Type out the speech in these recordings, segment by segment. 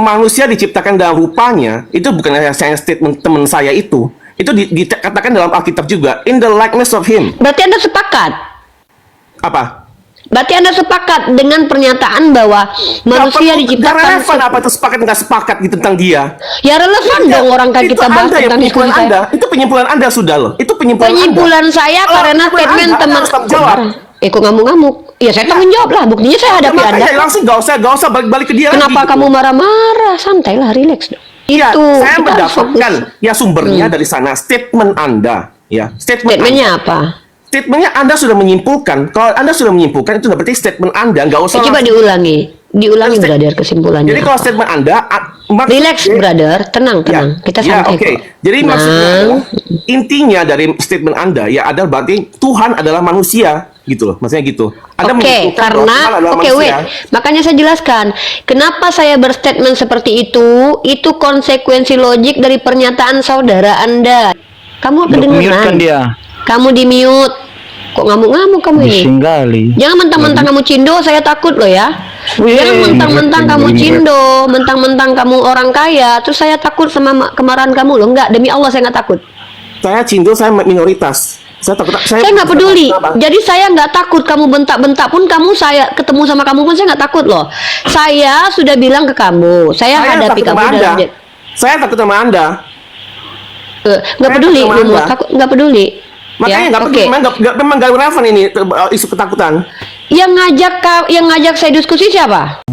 manusia diciptakan dalam rupanya, itu bukan hanya statement teman saya itu dikatakan dalam Alkitab juga, in the likeness of him. Berarti Anda sepakat? Apa? Berarti Anda sepakat dengan pernyataan bahwa manusia diciptakan... Relevan apa itu sepakat nggak sepakat gitu tentang dia? Ya relevan dong, orang kan kita bahas tentang diskusi saya. Itu penyimpulan Anda sudah loh. Itu penyimpulan saya karena statement teman. Jawab. Kok ngamuk-ngamuk? Ya saya tanggung jawab lah. Buktinya saya hadapi Anda. Ya, langsung gak usah balik-balik ke dia. Kenapa lagi, kamu marah-marah? Santailah, relax dong. Ya, Itu saya mendapatkan ya sumbernya dari sana, statement Anda. Ya, statementnya apa? Statementnya Anda sudah menyimpulkan. Kalau Anda sudah menyimpulkan, itu berarti statement Anda. Nggak usah. Coba diulangi, brother, kesimpulannya. Jadi kalau statement Anda, relax, brother, tenang. Kita santai. Oke. Jadi maksudnya adalah, intinya dari statement Anda ya adalah berarti Tuhan adalah manusia, gitu loh. Maksudnya gitu. Oke, karena makanya saya jelaskan kenapa saya berstatement seperti itu. Itu konsekuensi logik dari pernyataan saudara Anda. Kamu kedengeran? Kamu di mute. Kok ngamuk-ngamuk kamu ini? Ditinggali. Jangan mentang-mentang kamu cindo, saya takut loh ya. Jangan mentang-mentang kamu cindo, mentang-mentang kamu orang kaya, terus saya takut sama kemarahan kamu loh. Enggak, demi Allah saya nggak takut. Saya cindo, saya minoritas. Saya nggak peduli. Jadi saya nggak takut kamu bentak-bentak pun saya ketemu sama kamu pun saya nggak takut loh. Saya sudah bilang ke kamu, saya hadapi kamu dalam. Saya takut sama Anda. Nggak peduli, nggak peduli. Makanya memang nggak relevan ini isu ketakutan. Yang ngajak saya diskusi siapa?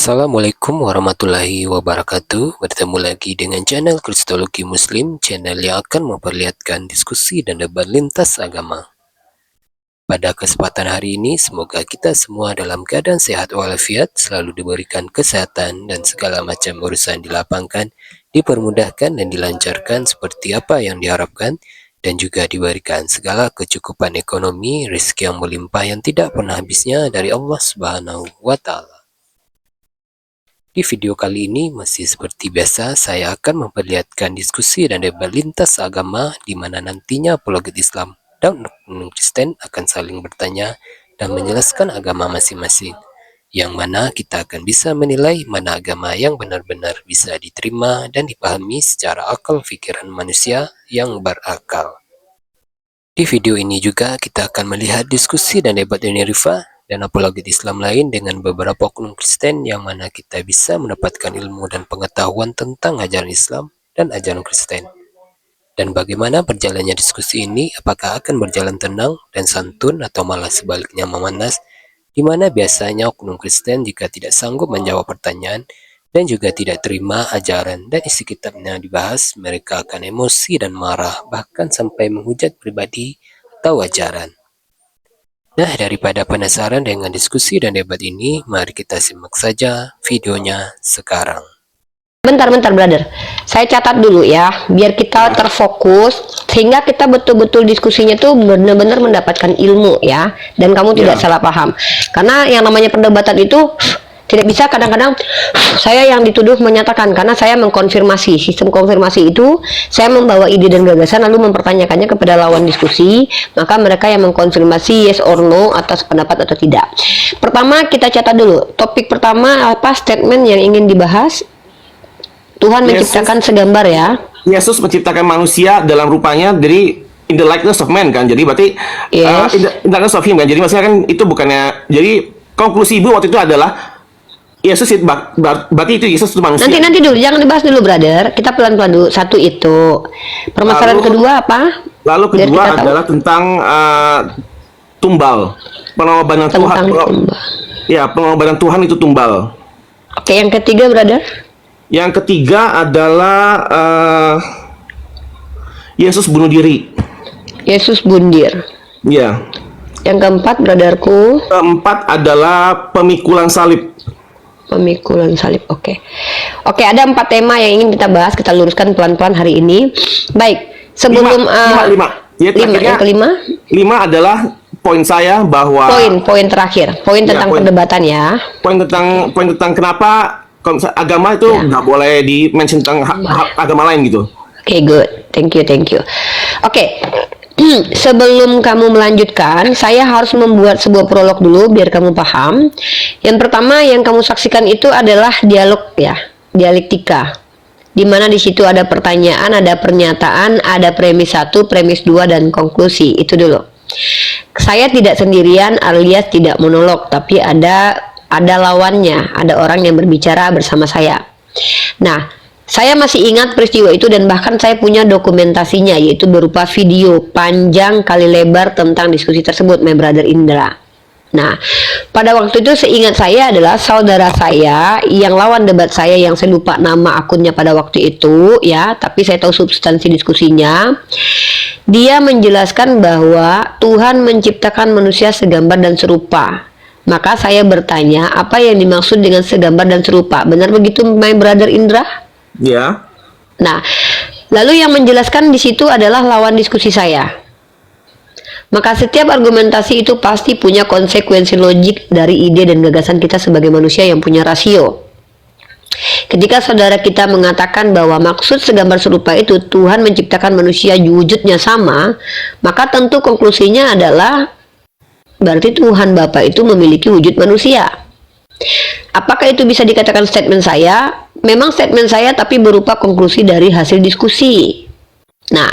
Assalamualaikum warahmatullahi wabarakatuh. Bertemu lagi dengan channel Kristologi Muslim, channel yang akan memperlihatkan diskusi dan debat lintas agama. Pada kesempatan hari ini, semoga kita semua dalam keadaan sehat walafiat, selalu diberikan kesehatan dan segala macam urusan dilapangkan, dipermudahkan dan dilancarkan seperti apa yang diharapkan, dan juga diberikan segala kecukupan ekonomi, rezeki yang melimpah yang tidak pernah habisnya dari Allah Subhanahu wa Ta'ala. Di video kali ini masih seperti biasa, saya akan memperlihatkan diskusi dan debat lintas agama di mana nantinya apologet Islam dan non-Kristen akan saling bertanya dan menjelaskan agama masing-masing, yang mana kita akan bisa menilai mana agama yang benar-benar bisa diterima dan dipahami secara akal pikiran manusia yang berakal. Di video ini juga kita akan melihat diskusi dan debat Unirifa dan apologet Islam lain dengan beberapa oknum Kristen yang mana kita bisa mendapatkan ilmu dan pengetahuan tentang ajaran Islam dan ajaran Kristen. Dan bagaimana berjalannya diskusi ini, apakah akan berjalan tenang dan santun atau malah sebaliknya memanas, di mana biasanya oknum Kristen jika tidak sanggup menjawab pertanyaan dan juga tidak terima ajaran dan isi kitabnya dibahas, mereka akan emosi dan marah bahkan sampai menghujat pribadi atau ajaran. Nah, daripada penasaran dengan diskusi dan debat ini, mari kita simak saja videonya sekarang. Bentar, brother. Saya catat dulu ya, biar kita terfokus, sehingga kita betul-betul diskusinya tuh benar-benar mendapatkan ilmu ya, dan kamu tidak salah paham. Karena yang namanya perdebatan itu tidak bisa kadang-kadang saya yang dituduh menyatakan, karena saya mengkonfirmasi. Sistem konfirmasi itu saya membawa ide dan gagasan lalu mempertanyakannya kepada lawan diskusi, maka mereka yang mengkonfirmasi yes or no atas pendapat atau tidak. Pertama kita catat dulu, topik pertama apa statement yang ingin dibahas? Tuhan menciptakan segambar ya. Yesus menciptakan manusia dalam rupanya dari in the likeness of man kan. Jadi berarti in the likeness of him kan. Jadi maksudnya kan itu bukannya, jadi konklusi ibu waktu itu adalah Yesus itu berarti itu Yesus itu manusia. Nanti dulu, jangan dibahas dulu, brother. Kita pelan-pelan dulu. Satu itu. Permasalahan kedua apa? Lalu Biar kedua kita tahu. adalah tentang tumbal, pengorbanan Tuhan. Tentang tumbal. Ya, pengorbanan Tuhan itu tumbal. Oke, yang ketiga, brother. Yang ketiga adalah Yesus bunuh diri. Yesus bundir. Ya. Yang keempat, brotherku, Keempat adalah pemikulan salib. pemikulan salib. Oke, ada 4 tema yang ingin kita bahas. Kita luruskan pelan-pelan hari ini. Baik, sebelum lima. Ya, yang kelima, 5 adalah poin saya bahwa poin terakhir, poin tentang perdebatan ya. poin tentang kenapa agama itu nggak boleh di-mention tentang hak agama lain gitu. Oke, good. Thank you. Oke. Sebelum kamu melanjutkan, saya harus membuat sebuah prolog dulu biar kamu paham. Yang pertama yang kamu saksikan itu adalah dialog ya, dialektika. Di mana di situ ada pertanyaan, ada pernyataan, ada premis 1, premis 2 dan konklusi. Itu dulu. Saya tidak sendirian alias tidak monolog, tapi ada lawannya, ada orang yang berbicara bersama saya. Nah, saya masih ingat peristiwa itu dan bahkan saya punya dokumentasinya, yaitu berupa video panjang kali lebar tentang diskusi tersebut, my brother Indra. Nah, pada waktu itu seingat saya adalah saudara saya yang lawan debat saya, yang saya lupa nama akunnya pada waktu itu ya, tapi saya tahu substansi diskusinya. Dia menjelaskan bahwa Tuhan menciptakan manusia segambar dan serupa. Maka saya bertanya, apa yang dimaksud dengan segambar dan serupa? Benar begitu, my brother Indra? Ya. Nah, lalu yang menjelaskan di situ adalah lawan diskusi saya. Maka setiap argumentasi itu pasti punya konsekuensi logik dari ide dan gagasan kita sebagai manusia yang punya rasio. Ketika saudara kita mengatakan bahwa maksud segambar serupa itu Tuhan menciptakan manusia wujudnya sama, maka tentu konklusinya adalah berarti Tuhan Bapa itu memiliki wujud manusia. Apakah itu bisa dikatakan statement saya? Memang statement saya, tapi berupa konklusi dari hasil diskusi. Nah,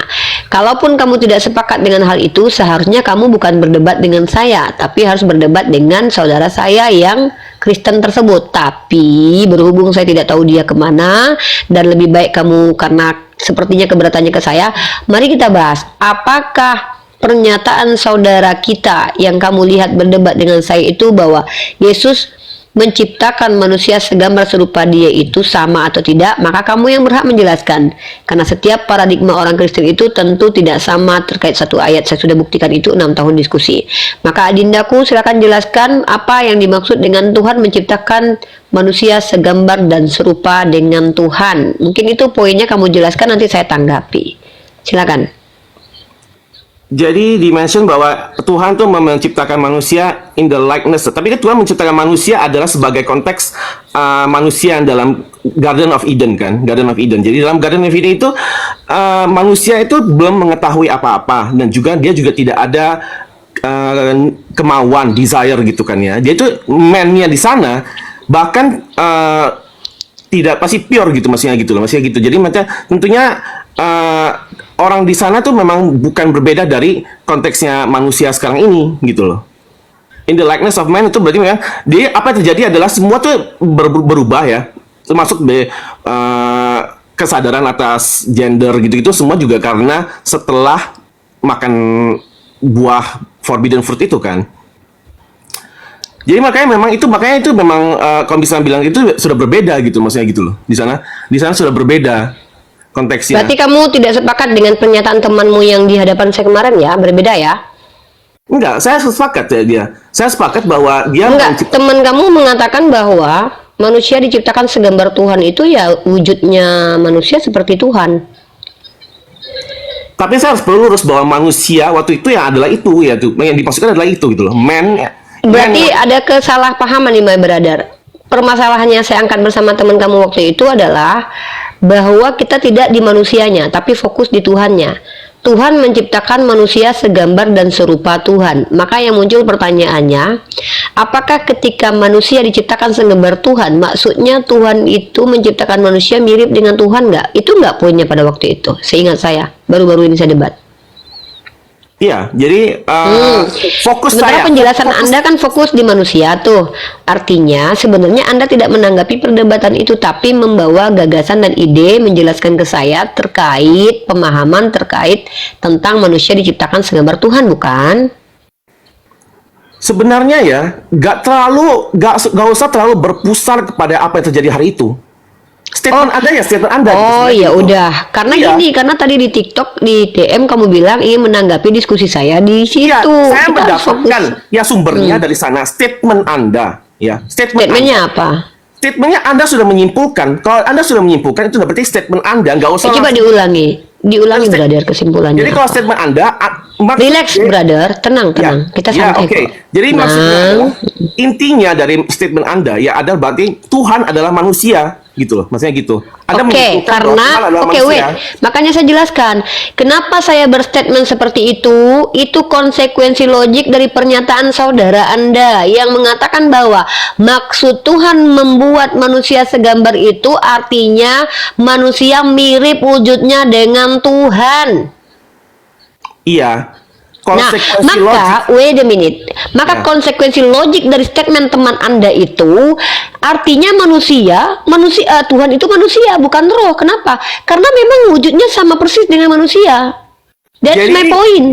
kalaupun kamu tidak sepakat dengan hal itu, seharusnya kamu bukan berdebat dengan saya, tapi harus berdebat dengan saudara saya yang Kristen tersebut. Tapi berhubung saya tidak tahu dia kemana, dan lebih baik kamu, karena sepertinya keberatannya ke saya, mari kita bahas apakah pernyataan saudara kita yang kamu lihat berdebat dengan saya itu bahwa Yesus menciptakan manusia segambar serupa dia itu sama atau tidak, maka kamu yang berhak menjelaskan. Karena setiap paradigma orang Kristen itu tentu tidak sama terkait satu ayat. Saya sudah buktikan itu 6 tahun diskusi. Maka adindaku, silakan jelaskan apa yang dimaksud dengan Tuhan menciptakan manusia segambar dan serupa dengan Tuhan. Mungkin itu poinnya kamu jelaskan, nanti saya tanggapi. Silakan. Jadi dimention bahwa Tuhan tuh menciptakan manusia in the likeness. Tapi kan Tuhan menciptakan manusia adalah sebagai konteks manusia dalam Garden of Eden kan, Garden of Eden. Jadi dalam Garden of Eden itu manusia itu belum mengetahui apa-apa dan juga dia juga tidak ada kemauan, desire gitu kan ya. Dia itu man-nya di sana bahkan tidak pasti pure gitu maksudnya gitu loh, maksudnya gitu. Jadi macam tentunya orang di sana tuh memang bukan berbeda dari konteksnya manusia sekarang ini gitu loh. In the likeness of man itu berarti memang dia apa yang terjadi adalah semua tuh berubah ya, termasuk kesadaran atas gender gitu-gitu semua juga karena setelah makan buah forbidden fruit itu kan. Jadi makanya itu memang kalau bisa bilang itu sudah berbeda gitu maksudnya gitu loh. Di sana sudah berbeda konteksnya. Berarti kamu tidak sepakat dengan pernyataan temanmu yang di hadapan saya kemarin ya? Berbeda ya? Enggak, saya sepakat ya dia. Saya sepakat bahwa dia teman kamu mengatakan bahwa manusia diciptakan segambar Tuhan itu ya wujudnya manusia seperti Tuhan. Tapi saya harus perlu lurus bahwa manusia waktu itu yang adalah itu ya tuh. Yang dimaksudkan adalah itu gitu loh. Berarti ada kesalahpahaman nih my brother. Permasalahannya saya angkat bersama teman kamu waktu itu adalah bahwa kita tidak di manusianya, tapi fokus di Tuhannya. Tuhan menciptakan manusia segambar dan serupa Tuhan. Maka yang muncul pertanyaannya, apakah ketika manusia diciptakan segambar Tuhan, maksudnya Tuhan itu menciptakan manusia mirip dengan Tuhan nggak? Itu nggak poinnya pada waktu itu, seingat saya. Baru-baru ini saya debat. Iya, jadi fokus Sementara saya. penjelasan fokus- Anda kan fokus di manusia tuh. Artinya sebenarnya Anda tidak menanggapi perdebatan itu, tapi membawa gagasan dan ide menjelaskan ke saya terkait pemahaman terkait tentang manusia diciptakan segambar Tuhan, bukan? Sebenarnya ya, nggak usah terlalu berpusar kepada apa yang terjadi hari itu. Statement Anda ya statement Anda. gitu, Oh sebenarnya ya gitu. udah, karena Iya. gini, karena tadi di TikTok di DM kamu bilang ingin menanggapi diskusi saya di situ. Iya, saya Kita harus mendapatkan fokus. ya sumbernya dari sana statement Anda, ya Statementnya apa? Statementnya Anda sudah menyimpulkan. Kalau Anda sudah menyimpulkan itu berarti statement Anda nggak usah. Coba diulangi State- brother kesimpulannya. Jadi kalau apa? statement Anda, Relax brother, tenang. Kita santai oke. kok. Jadi maksudnya Nah. adalah, intinya dari statement Anda ya adalah berarti Tuhan adalah manusia gitu loh. Maksudnya gitu. Anda Oke, menyimpulkan bahwa Tuhan karena adalah oke manusia. makanya saya jelaskan kenapa saya berstatement seperti itu. Itu konsekuensi logik dari pernyataan saudara Anda yang mengatakan bahwa maksud Tuhan membuat manusia segambar itu artinya manusia mirip wujudnya dengan Tuhan. Iya. Nah, Konsekuensi maka logik. wait a minute. Maka Ya. konsekuensi logik dari statement teman Anda itu artinya Tuhan itu manusia, bukan roh. Kenapa? Karena memang wujudnya sama persis dengan manusia. That's Jadi- my point.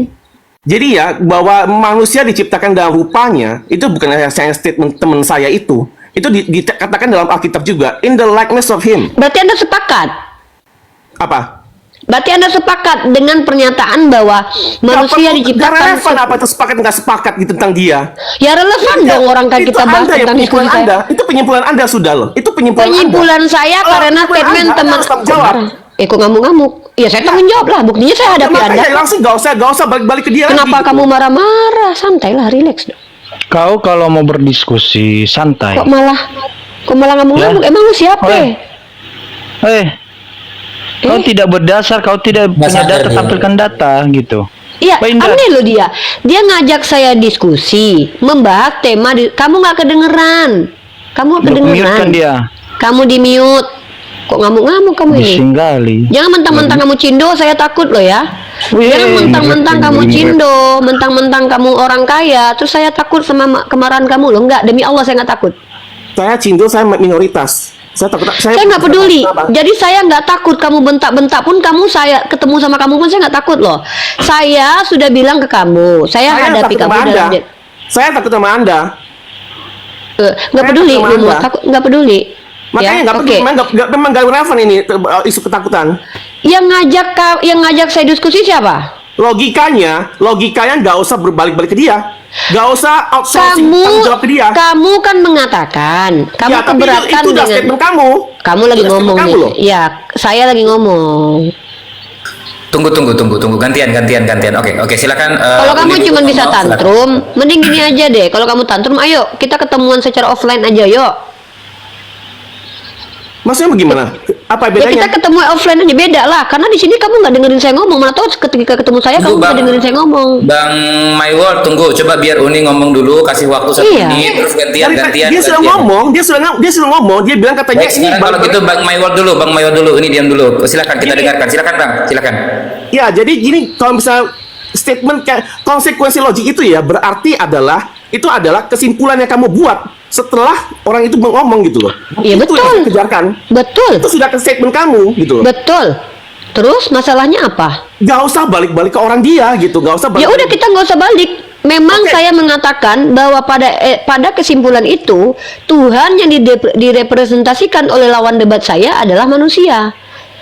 Jadi ya bahwa manusia diciptakan dalam rupanya itu bukan hanya statement teman saya itu. Itu dikatakan dalam Alkitab juga in the likeness of him. Berarti Anda sepakat. Apa? Berarti Anda sepakat dengan pernyataan bahwa manusia Nggak diciptakan relevan apa itu sepakat nggak sepakat gitu tentang dia. Ya relevan dong orang kayak Itu kita bahas Anda yang tentang diskusi penyimpulan saya. Anda. Itu penyimpulan Anda sudah loh. Itu penyimpulan, Penyimpulan Anda. saya Kalau karena penyimpulan statement Anda, Anda teman. harus tanggung jawab. Kok ngamuk-ngamuk? Ya saya tanggung jawab lah. Buktinya saya hadapi Anda. Makanya langsung nggak usah balik-balik ke dia Kenapa lagi, kamu gitu. marah-marah? Santailah, relax dong. Kau kalau mau berdiskusi santai. Kok malah ngamuk-ngamuk? Ya. Emang lu siapa? Kau tidak berdasar, kau tidak Nggak punya sadar data, dia. tampilkan data gitu. Iya, Pak Indra. aneh loh dia. Dia ngajak saya diskusi, membahas tema kamu nggak kedengeran. Kamu nggak Mute kedengeran. kan dia. Kamu di mute. Kok ngamuk-ngamuk kamu ini? Bising kali. Jangan mentang-mentang kamu cindo, saya takut loh ya. Wih, Jangan mentang-mentang ngeret, kamu ngeret. cindo, mentang-mentang kamu orang kaya, terus saya takut sama kemarahan kamu loh. Enggak, demi Allah saya nggak takut. Saya cindo, saya minoritas. Saya takut. Saya nggak peduli. Jadi saya nggak takut kamu bentak-bentak pun saya ketemu sama kamu pun saya nggak takut loh. Saya sudah bilang ke kamu, saya hadapi takut kamu sama Anda. dalam Saya takut sama Anda. nggak Saya peduli, takut sama lu mau Anda. takut nggak peduli. Makanya nggak peduli. Memang nggak relevan ini isu ketakutan. Yang ngajak saya diskusi siapa? Logikanya nggak usah berbalik-balik ke dia. Nggak usah outsourcing tanggung jawab ke dia. Kamu kan mengatakan kamu Ya, tapi keberatan itu udah dengan statement kamu. kamu lagi Itu udah ngomong statement nih. kamu loh. Ya, saya lagi ngomong. Tunggu. Gantian. Oke, silakan. Kalau kamu Uni cuma dulu. bisa Silakan. tantrum, mending gini aja deh. Kalau kamu tantrum, ayo kita ketemuan secara offline aja, yuk. Maksudnya bagaimana? Apa Ya bedanya? kita ketemu offline aja, beda lah. Karena di sini kamu nggak dengerin saya ngomong. Mana tahu ketika ketemu saya kamu Tunggu, nggak Bang. dengerin saya ngomong. Bang My World, tunggu. Coba biar Uni ngomong dulu, kasih waktu 1 Iya. menit, terus gantian. Dia sudah ngomong, dia bilang katanya Baik, ini sekarang kalau gitu Bang My World dulu, ini diam dulu. Silakan kita dengarkan. Silakan Bang, silakan. Ya, jadi gini, kalau misalnya statement kayak konsekuensi logik itu ya berarti itu adalah kesimpulan yang kamu buat setelah orang itu ngomong gitu loh. Iya, Itu betul. yang kejarkan. Betul, Itu sudah ke statement kamu gitu loh. betul. Terus masalahnya apa? Gak usah balik-balik ke orang dia gitu, gak usah balik. Ya udah kita nggak usah balik. Memang Oke. saya mengatakan bahwa pada kesimpulan itu Tuhan yang direpresentasikan oleh lawan debat saya adalah manusia.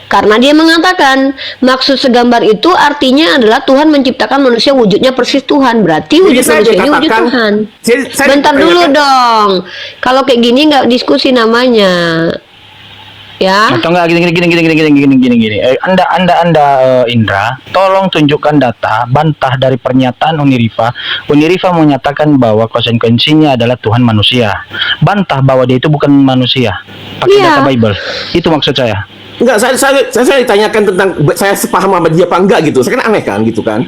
Karena dia mengatakan maksud segambar itu artinya adalah Tuhan menciptakan manusia wujudnya persis Tuhan. Berarti Jadi wujud saya manusia ini wujud dikatakan- Tuhan. saya Bentar dulu ditanyakan- dong. Kalau kayak gini nggak diskusi namanya. Ya. Atau enggak gini. Anda Indra, tolong tunjukkan data bantah dari pernyataan Unirifa. Unirifa menyatakan bahwa konsekuensinya adalah Tuhan manusia. Bantah bahwa dia itu bukan manusia. Pakai Iya. data Bible. Itu maksud saya. Enggak, saya ditanyakan tentang saya sepaham sama dia apa enggak gitu. Saya kan aneh kan gitu kan.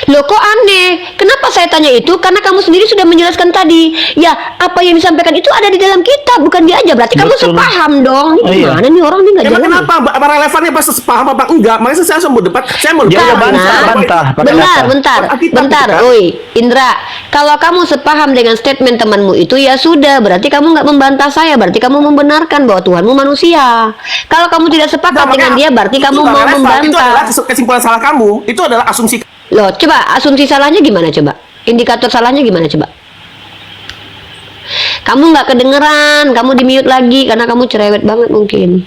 Loh kok aneh? Kenapa saya tanya itu? Karena kamu sendiri sudah menjelaskan tadi. Ya, apa yang disampaikan itu ada di dalam kitab, bukan dia aja. Berarti kamu Betul. sepaham dong. Ini Iya. gimana nih orang nih nggak Emang jalan? kenapa? Apa relevannya pas sepaham apa enggak? Makanya saya langsung mau debat. Saya mau Dia debat. udah bantah pakai data. Bentar, oi, Indra. Kalau kamu sepaham dengan statement temanmu itu, ya sudah. Berarti kamu nggak membantah saya. Berarti kamu membenarkan bahwa Tuhanmu manusia. Kalau kamu tidak sepakat dengan dia, berarti kamu mau Itu adalah membantah. kesimpulan salah kamu. Itu adalah asumsi. Loh, coba asumsi salahnya gimana coba? Indikator salahnya gimana coba? Kamu nggak kedengeran, kamu di mute lagi karena kamu cerewet banget mungkin.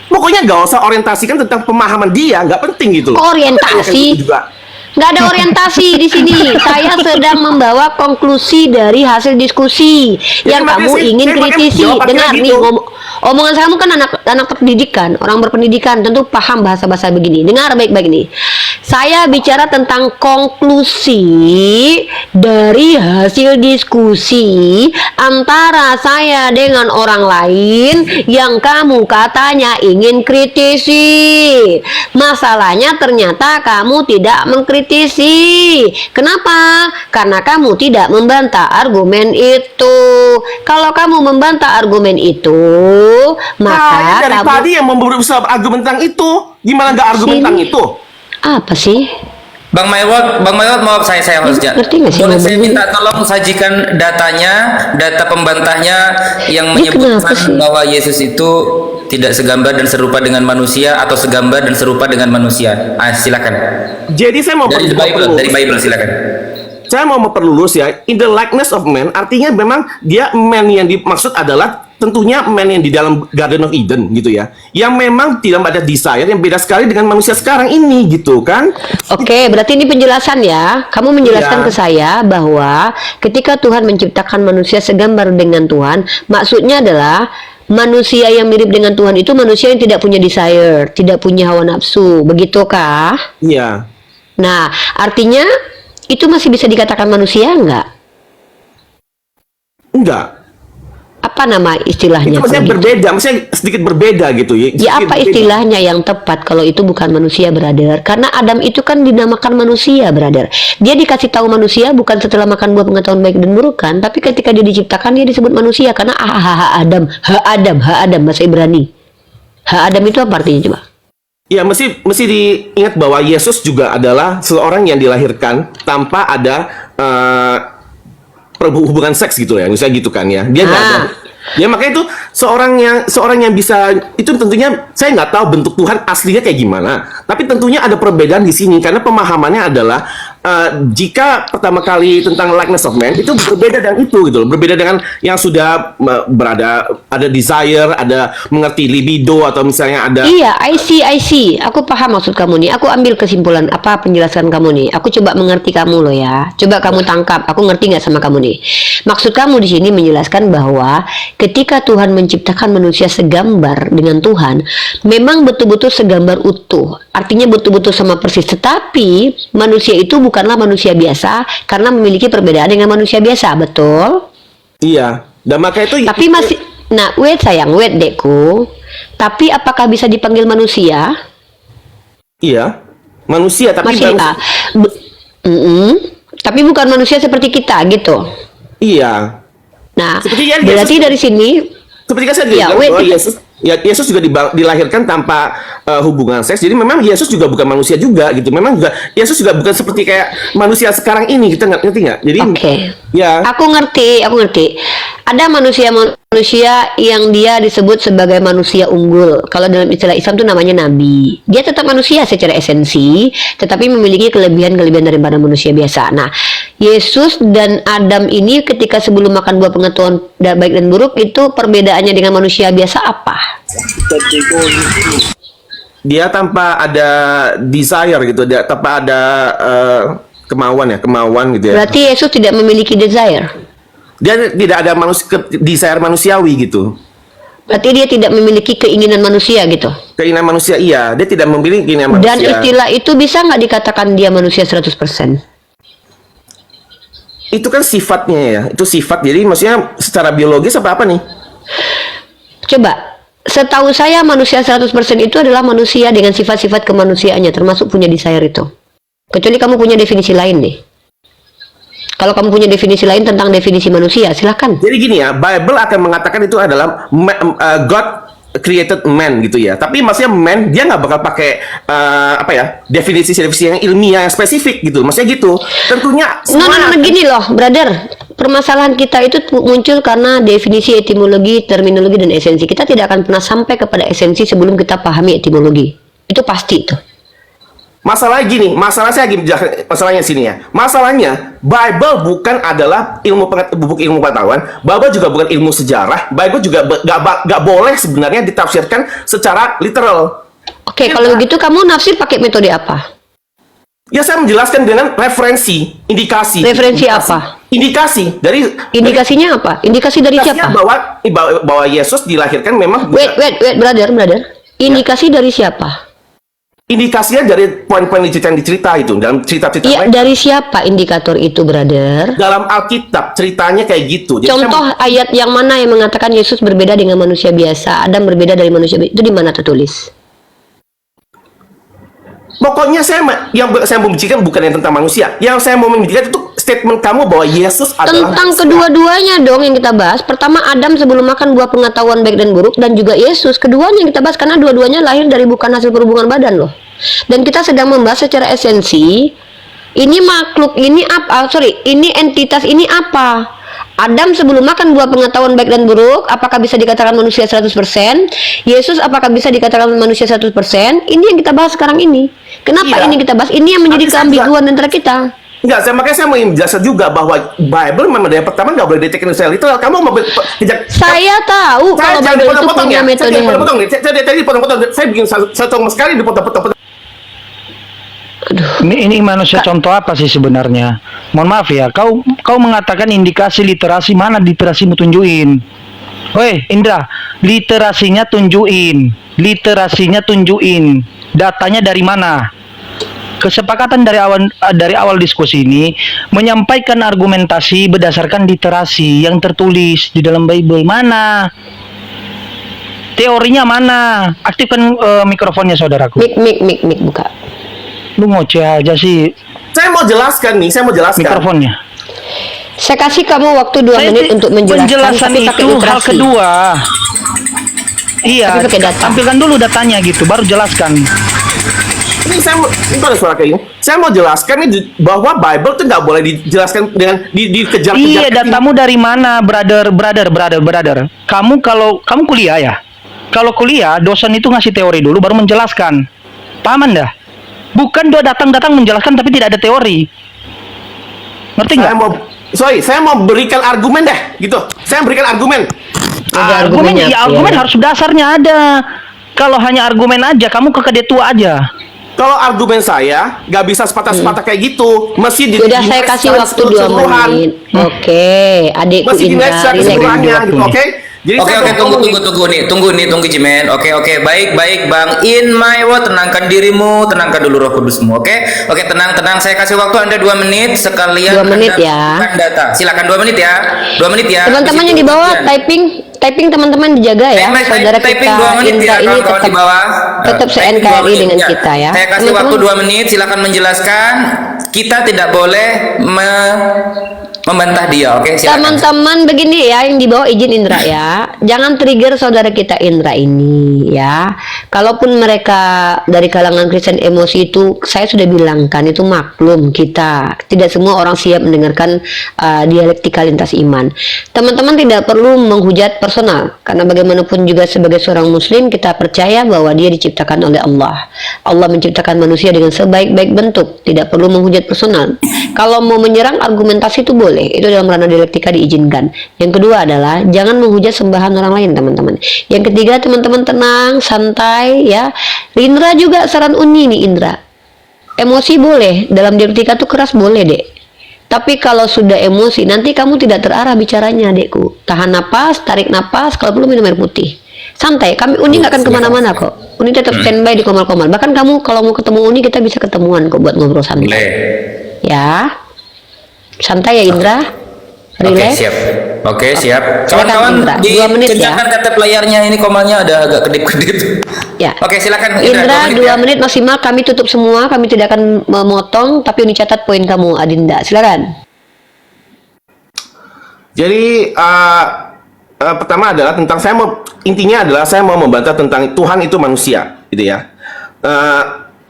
Pokoknya nggak usah orientasikan tentang pemahaman dia, nggak penting gitu loh. Orientasi? Itu juga. Nggak ada orientasi di sini. Saya sedang membawa konklusi dari hasil diskusi yang makanya kamu ingin saya makanya kritisi. jawabannya Dengar gitu. nih, omongan kamu kan anak pendidikan, orang berpendidikan tentu paham bahasa-bahasa begini. Dengar baik-baik nih. Saya bicara tentang konklusi dari hasil diskusi antara saya dengan orang lain yang kamu katanya ingin kritisi. Masalahnya ternyata kamu tidak mengkritisi. Kenapa? Karena kamu tidak membantah argumen itu. Kalau kamu membantah argumen itu, maka Nah, dari kamu tadi yang berusaha argumen tentang itu, gimana nggak argumen Sini. tentang itu? apa sih? Bang Maywot, maaf saya hostnya. Ngerti nggak sih Boleh saya ngomongnya? minta tolong sajikan datanya, data pembantahnya yang Ini kenapa menyebutkan sih? bahwa Yesus itu tidak segambar dan serupa dengan manusia atau segambar dan serupa dengan manusia. Silakan. Jadi saya mau Dari Bible silakan. Saya mau memperlulus ya, in the likeness of man, artinya memang dia man yang dimaksud adalah tentunya man yang di dalam Garden of Eden gitu ya, yang memang tidak ada desire, yang beda sekali dengan manusia sekarang ini gitu kan. Oke, berarti ini penjelasan ya. Kamu menjelaskan Iya. ke saya bahwa ketika Tuhan menciptakan manusia segambar dengan Tuhan, maksudnya adalah manusia yang mirip dengan Tuhan itu manusia yang tidak punya desire, tidak punya hawa nafsu, begitukah? Iya. Nah, artinya itu masih bisa dikatakan manusia enggak? Enggak. Apa nama istilahnya? Itu maksudnya kalau gitu? berbeda, maksudnya sedikit berbeda gitu ya. Ya Sedikit apa berbeda. istilahnya yang tepat kalau itu bukan manusia, brother? Karena Adam itu kan dinamakan manusia, brother. Dia dikasih tahu manusia bukan setelah makan buah pengetahuan baik dan buruk kan, tapi ketika dia diciptakan dia disebut manusia karena Adam bahasa Ibrani. Adam itu apa artinya coba? Ya, mesti diingat bahwa Yesus juga adalah seorang yang dilahirkan tanpa ada hubungan seks gitu ya, misalnya gitu kan ya. Dia nggak ada. Ya makanya itu seorang yang bisa itu tentunya saya nggak tahu bentuk Tuhan aslinya kayak gimana. Tapi tentunya ada perbedaan di sini karena pemahamannya adalah jika pertama kali tentang likeness of man itu berbeda dengan itu gitu loh. Berbeda dengan yang sudah ada desire, ada mengerti libido atau misalnya ada. Iya, I see. Aku paham maksud kamu nih. Aku ambil kesimpulan apa penjelasan kamu nih. Aku coba mengerti kamu loh ya. Coba kamu tangkap. Aku ngerti nggak sama kamu nih. Maksud kamu di sini menjelaskan bahwa ketika Tuhan menciptakan manusia segambar dengan Tuhan, memang betul-betul segambar utuh. Artinya betul-betul sama persis. Tetapi manusia itu bukanlah manusia biasa karena memiliki perbedaan dengan manusia biasa, betul? Iya. Dan maka itu. Tapi masih, nah, wait dekku. Tapi apakah bisa dipanggil manusia? Iya. Manusia tapi Masih tapi bukan manusia seperti kita gitu. Iya. Nah, Seperti ya, berarti Yesus- dari sini Seperti kan saya Ya, bilang wait. bahwa Yesus juga dilahirkan tanpa hubungan seks. Jadi memang Yesus juga bukan manusia juga gitu. Memang juga Yesus juga bukan seperti kayak manusia sekarang ini. Kita ngerti nggak? Jadi Oke. ya. Aku ngerti. Ada manusia yang dia disebut sebagai manusia unggul. Kalau dalam istilah Islam itu namanya nabi. Dia tetap manusia secara esensi, tetapi memiliki kelebihan-kelebihan daripada manusia biasa. Nah, Yesus dan Adam ini ketika sebelum makan buah pengetahuan baik dan buruk itu perbedaannya dengan manusia biasa apa? Dia tanpa ada desire gitu, tanpa ada kemauan gitu ya. Berarti Yesus tidak memiliki desire. Dia tidak ada desire manusiawi gitu. Berarti dia tidak memiliki keinginan manusia gitu. Keinginan manusia iya, dia tidak memiliki keinginan manusia. Dan istilah itu bisa nggak dikatakan dia manusia 100%? Itu kan sifatnya ya, itu sifat. Jadi maksudnya secara biologis apa nih? Coba, setahu saya manusia 100% itu adalah manusia dengan sifat-sifat kemanusiaannya, termasuk punya desire itu. Kecuali kamu punya definisi lain nih. Kalau kamu punya definisi lain tentang definisi manusia, silahkan. Jadi gini ya, Bible akan mengatakan itu adalah God created man gitu ya. Tapi maksudnya man dia nggak bakal pakai apa ya definisi yang ilmiah yang spesifik gitu. Maksudnya gitu. Tentunya. No, gini loh, brother. Permasalahan kita itu muncul karena definisi, etimologi, terminologi, dan esensi. Kita tidak akan pernah sampai kepada esensi sebelum kita pahami etimologi. Itu pasti itu. Masalahnya gini, masalahnya sini ya. Masalahnya Bible bukan adalah buku ilmu pengetahuan. Bible juga bukan ilmu sejarah. Bible juga gak boleh sebenarnya ditafsirkan secara literal. Oke, kalau begitu kamu nafsir pakai metode apa? Ya saya menjelaskan dengan referensi, indikasi. Referensi apa? Indikasi dari. Indikasinya apa? Indikasi dari siapa? Bahwa Yesus dilahirkan memang. Wait, brother. Indikasi dari siapa? Indikasinya dari poin-poin dicerita itu dalam cerita-cerita Iya, dari siapa indikator itu, brother? dalam Alkitab ceritanya kayak gitu. Jadi Contoh ayat yang mana yang mengatakan Yesus berbeda dengan manusia biasa, Adam berbeda dari manusia biasa, itu di mana tertulis? pokoknya yang saya mau bicarakan bukan yang tentang manusia. Yang saya mau membicarakan itu statement kamu bahwa Yesus adalah Tentang manusia. kedua-duanya dong yang kita bahas. Pertama Adam sebelum makan buah pengetahuan baik dan buruk, dan juga Yesus. Keduanya yang kita bahas karena dua-duanya lahir dari bukan hasil perhubungan badan loh. Dan kita sedang membahas secara esensi. Ini makhluk ini apa? Ini entitas ini apa? Adam sebelum makan buah pengetahuan baik dan buruk, apakah bisa dikatakan manusia 100%? Yesus apakah bisa dikatakan manusia 100%? Ini yang kita bahas sekarang ini. Kenapa Iya. ini kita bahas? Ini yang menjadi Tapi saya keambiguan antara kita. Enggak, makanya saya mau menjelaskan juga bahwa Bible memang dari pertama nggak boleh ditekan secara literal. Kamu mau Saya tahu kalau Bible itu punya metode. Saya dipotong-potong. Saya bikin satu sekali dipotong-potong. Ini manusia contoh apa sih sebenarnya? Mohon maaf ya, kau mengatakan indikasi literasi, mana literasimu tunjukin? Woi Indra, literasinya tunjukin, datanya dari mana? Kesepakatan dari awal diskusi ini menyampaikan argumentasi berdasarkan literasi yang tertulis di dalam Bible. Mana? Teorinya mana? Aktifkan mikrofonnya saudaraku. Mik buka. Lu ngoceh aja sih. Saya mau jelaskan. Mikrofonnya. Saya kasih kamu waktu 2 menit untuk menjelaskan. Penjelasan tapi pakai itu hal literasi. kedua. Iya, Tapi pakai data. tampilkan dulu datanya gitu, baru jelaskan. Ini ada suara kayak gini. Saya mau jelaskan nih bahwa Bible tuh nggak boleh dijelaskan dengan dikejar-kejar. Iya, datamu dari mana, brother? Kamu kuliah ya? Kalau kuliah, dosen itu ngasih teori dulu, baru menjelaskan. Paham Anda? Bukan dia datang menjelaskan tapi tidak ada teori. Ngerti nggak? Saya mau berikan argumen deh, gitu. Saya berikan argumen. Ada Argumen argumennya, argumen ya. harus dasarnya ada. Kalau hanya argumen aja, kamu ke kedetua aja. Kalau argumen saya nggak bisa sepatah-sepatah kayak gitu, mesti Sudah saya kasih waktu 2 menit. Oke, adikku Mesti Indra, dilihat secara relax. keseluruhannya, gitu, oke? Jadi Oke, saya tunggu ngomong nih Jimen. Oke, baik Bang. In my word, tenangkan dirimu, tenangkan dulu roh kudusmu. Oke, tenang. Saya kasih waktu Anda 2 menit sekalian. 2 menit Anda ya. bukan data. Silakan 2 menit ya. 2 menit ya. Teman-teman yang di bawah typing teman-teman dijaga ya. Saudara typing kita 2 menit Indra ya, ini kawan-kawan di bawah. tetap Typing 2 se-NKRI menit, dengan ya. kita ya. Saya kasih waktu 2 menit, silakan menjelaskan. Kita tidak boleh membantah dia, oke? Silakan. Teman-teman begini ya, yang di bawah izin Indra ya. Jangan trigger saudara kita Indra ini ya. Kalaupun mereka dari kalangan Kristen emosi itu, saya sudah bilang kan itu maklum kita. Tidak semua orang siap mendengarkan dialektika lintas iman. Teman-teman tidak perlu menghujat personal, karena bagaimanapun juga sebagai seorang muslim kita percaya bahwa dia diciptakan oleh Allah. Allah menciptakan manusia dengan sebaik-baik bentuk, tidak perlu menghujat personal. Kalau mau menyerang argumentasi itu boleh, itu dalam ranah dialektika diizinkan. Yang kedua adalah jangan menghujat sembahan orang lain, teman-teman. Yang ketiga, teman-teman tenang, santai ya. Indra juga saran Uni nih, Indra. Emosi boleh, dalam dialektika tuh keras boleh, Dek. Tapi kalau sudah emosi, nanti kamu tidak terarah bicaranya, Dekku. Tahan napas, tarik napas, kalau perlu minum air putih. Santai, Uni nggak akan kemana-mana kok. Uni tetap standby di komal-komal. Bahkan kamu kalau mau ketemu Uni, kita bisa ketemuan kok buat ngobrol santai. Boleh. Ya, santai ya Indra. Oke, Relax. siap. Oke, siap. Silakan, Indra. Kawan-kawan 2 menit ya. dikencangkan katep layarnya, ini komalnya ada agak kedip-kedip. Ya. Oke, silakan Indra, 2 ya. menit maksimal, kami tutup semua, kami tidak akan memotong, tapi ini catat poin kamu, Adinda. Silakan. Jadi pertama adalah tentang intinya adalah saya mau membantah tentang Tuhan itu manusia, gitu ya.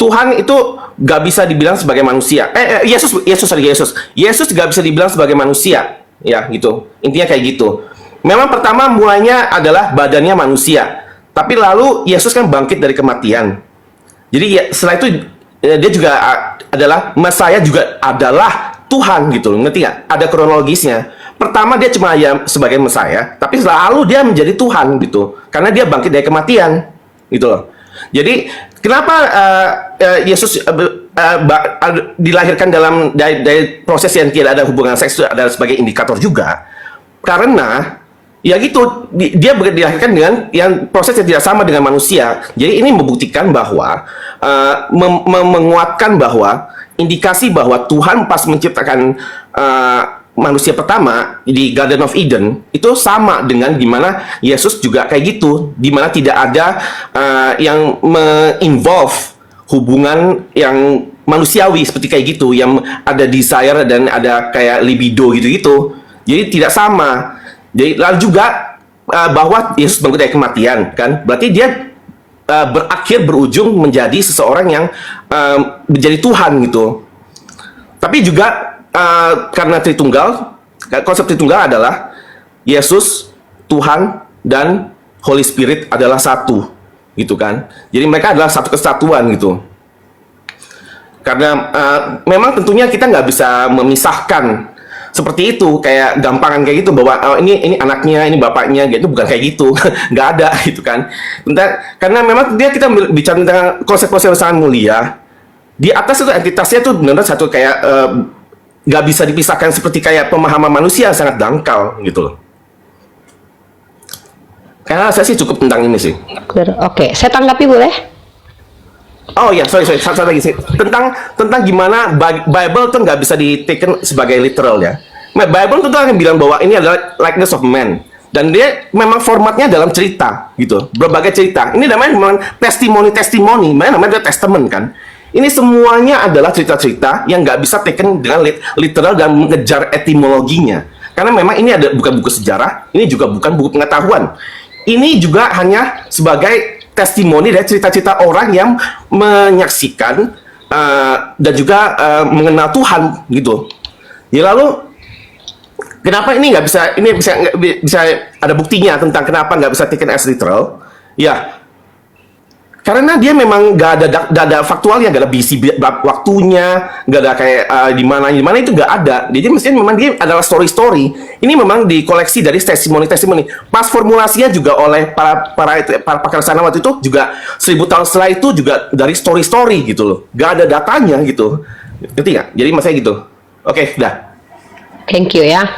Tuhan itu gak bisa dibilang sebagai manusia. Yesus gak bisa dibilang sebagai manusia, ya gitu. Intinya kayak gitu. Memang pertama mulainya adalah badannya manusia, tapi lalu Yesus kan bangkit dari kematian. Jadi ya, setelah itu dia juga adalah Mesias, juga adalah Tuhan gitu, ngerti nggak? Ada kronologisnya. Pertama dia cuma ya sebagai Mesias, tapi lalu dia menjadi Tuhan gitu, karena dia bangkit dari kematian gitu loh. Jadi kenapa Yesus dilahirkan dari proses yang tidak ada hubungan seks, itu adalah sebagai indikator juga, karena ya gitu, dia dilahirkan dengan yang proses yang tidak sama dengan manusia. Jadi ini membuktikan bahwa menguatkan bahwa indikasi bahwa Tuhan pas menciptakan manusia pertama di Garden of Eden itu sama dengan dimana Yesus juga kayak gitu, dimana tidak ada yang menginvolve hubungan yang manusiawi seperti kayak gitu, yang ada desire dan ada kayak libido gitu-gitu. Jadi tidak sama. Jadi lalu juga bahwa Yesus bangkit dari kematian, kan? Berarti dia berujung menjadi seseorang yang menjadi Tuhan gitu. Tapi juga karena Tritunggal, konsep Tritunggal adalah Yesus, Tuhan, dan Holy Spirit adalah satu, gitu kan? Jadi mereka adalah satu kesatuan gitu. Karena memang tentunya kita nggak bisa memisahkan seperti itu, kayak gampangan kayak gitu bahwa ini anaknya, ini bapaknya, gitu, bukan kayak gitu. Nggak ada gitu kan. Karena memang kita bicara tentang konsep-konsep yang sangat mulia. Di atas itu entitasnya tuh benar-benar satu kayak nggak bisa dipisahkan, seperti kayak pemahaman manusia yang sangat dangkal gitu loh. Karena saya sih cukup tentang ini sih. Oke, saya tanggapi boleh? Oh ya, sorry, satu lagi sih tentang gimana Bible tuh nggak bisa ditaken sebagai literal ya. Bible tuh akan bilang bahwa ini adalah likeness of man, dan dia memang formatnya dalam cerita gitu, berbagai cerita. Ini namanya testimoni, namanya testament kan. Ini semuanya adalah cerita-cerita yang nggak bisa taken dengan literal dan mengejar etimologinya. Karena memang ini bukan buku sejarah, ini juga bukan buku pengetahuan. Ini juga hanya sebagai testimoni dari cerita-cerita orang yang menyaksikan dan juga mengenal Tuhan gitu. Ya lalu kenapa ini nggak bisa? Ini bisa ada buktinya tentang kenapa nggak bisa taken as literal? Ya. Karena dia memang gak ada faktualnya, gak ada bisi waktunya, gak ada kayak di mana itu gak ada. Jadi mestinya memang dia adalah story. Ini memang dikoleksi dari testimoni. Pas formulasinya juga oleh para pakar sana waktu itu juga 1000 tahun setelah itu juga dari story gitu loh. Gak ada datanya gitu. Ngerti gak? Jadi maksudnya gitu. Oke, udah. Thank you ya.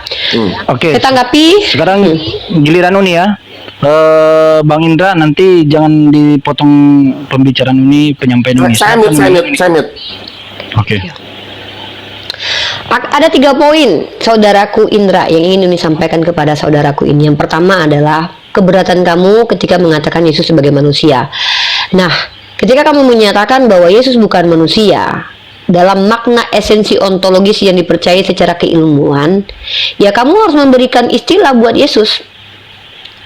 Oke. Saya tanggapi. Sekarang giliran Uni ya. Bang Indra, nanti jangan dipotong pembicaraan Uni, penyampaian Uni. Saya mute. Oke. Ada 3 poin, saudaraku Indra, yang ingin Uni sampaikan kepada saudaraku ini. Yang pertama adalah keberatan kamu ketika mengatakan Yesus sebagai manusia. Nah, ketika kamu menyatakan bahwa Yesus bukan manusia dalam makna esensi ontologis yang dipercayai secara keilmuan, ya kamu harus memberikan istilah buat Yesus.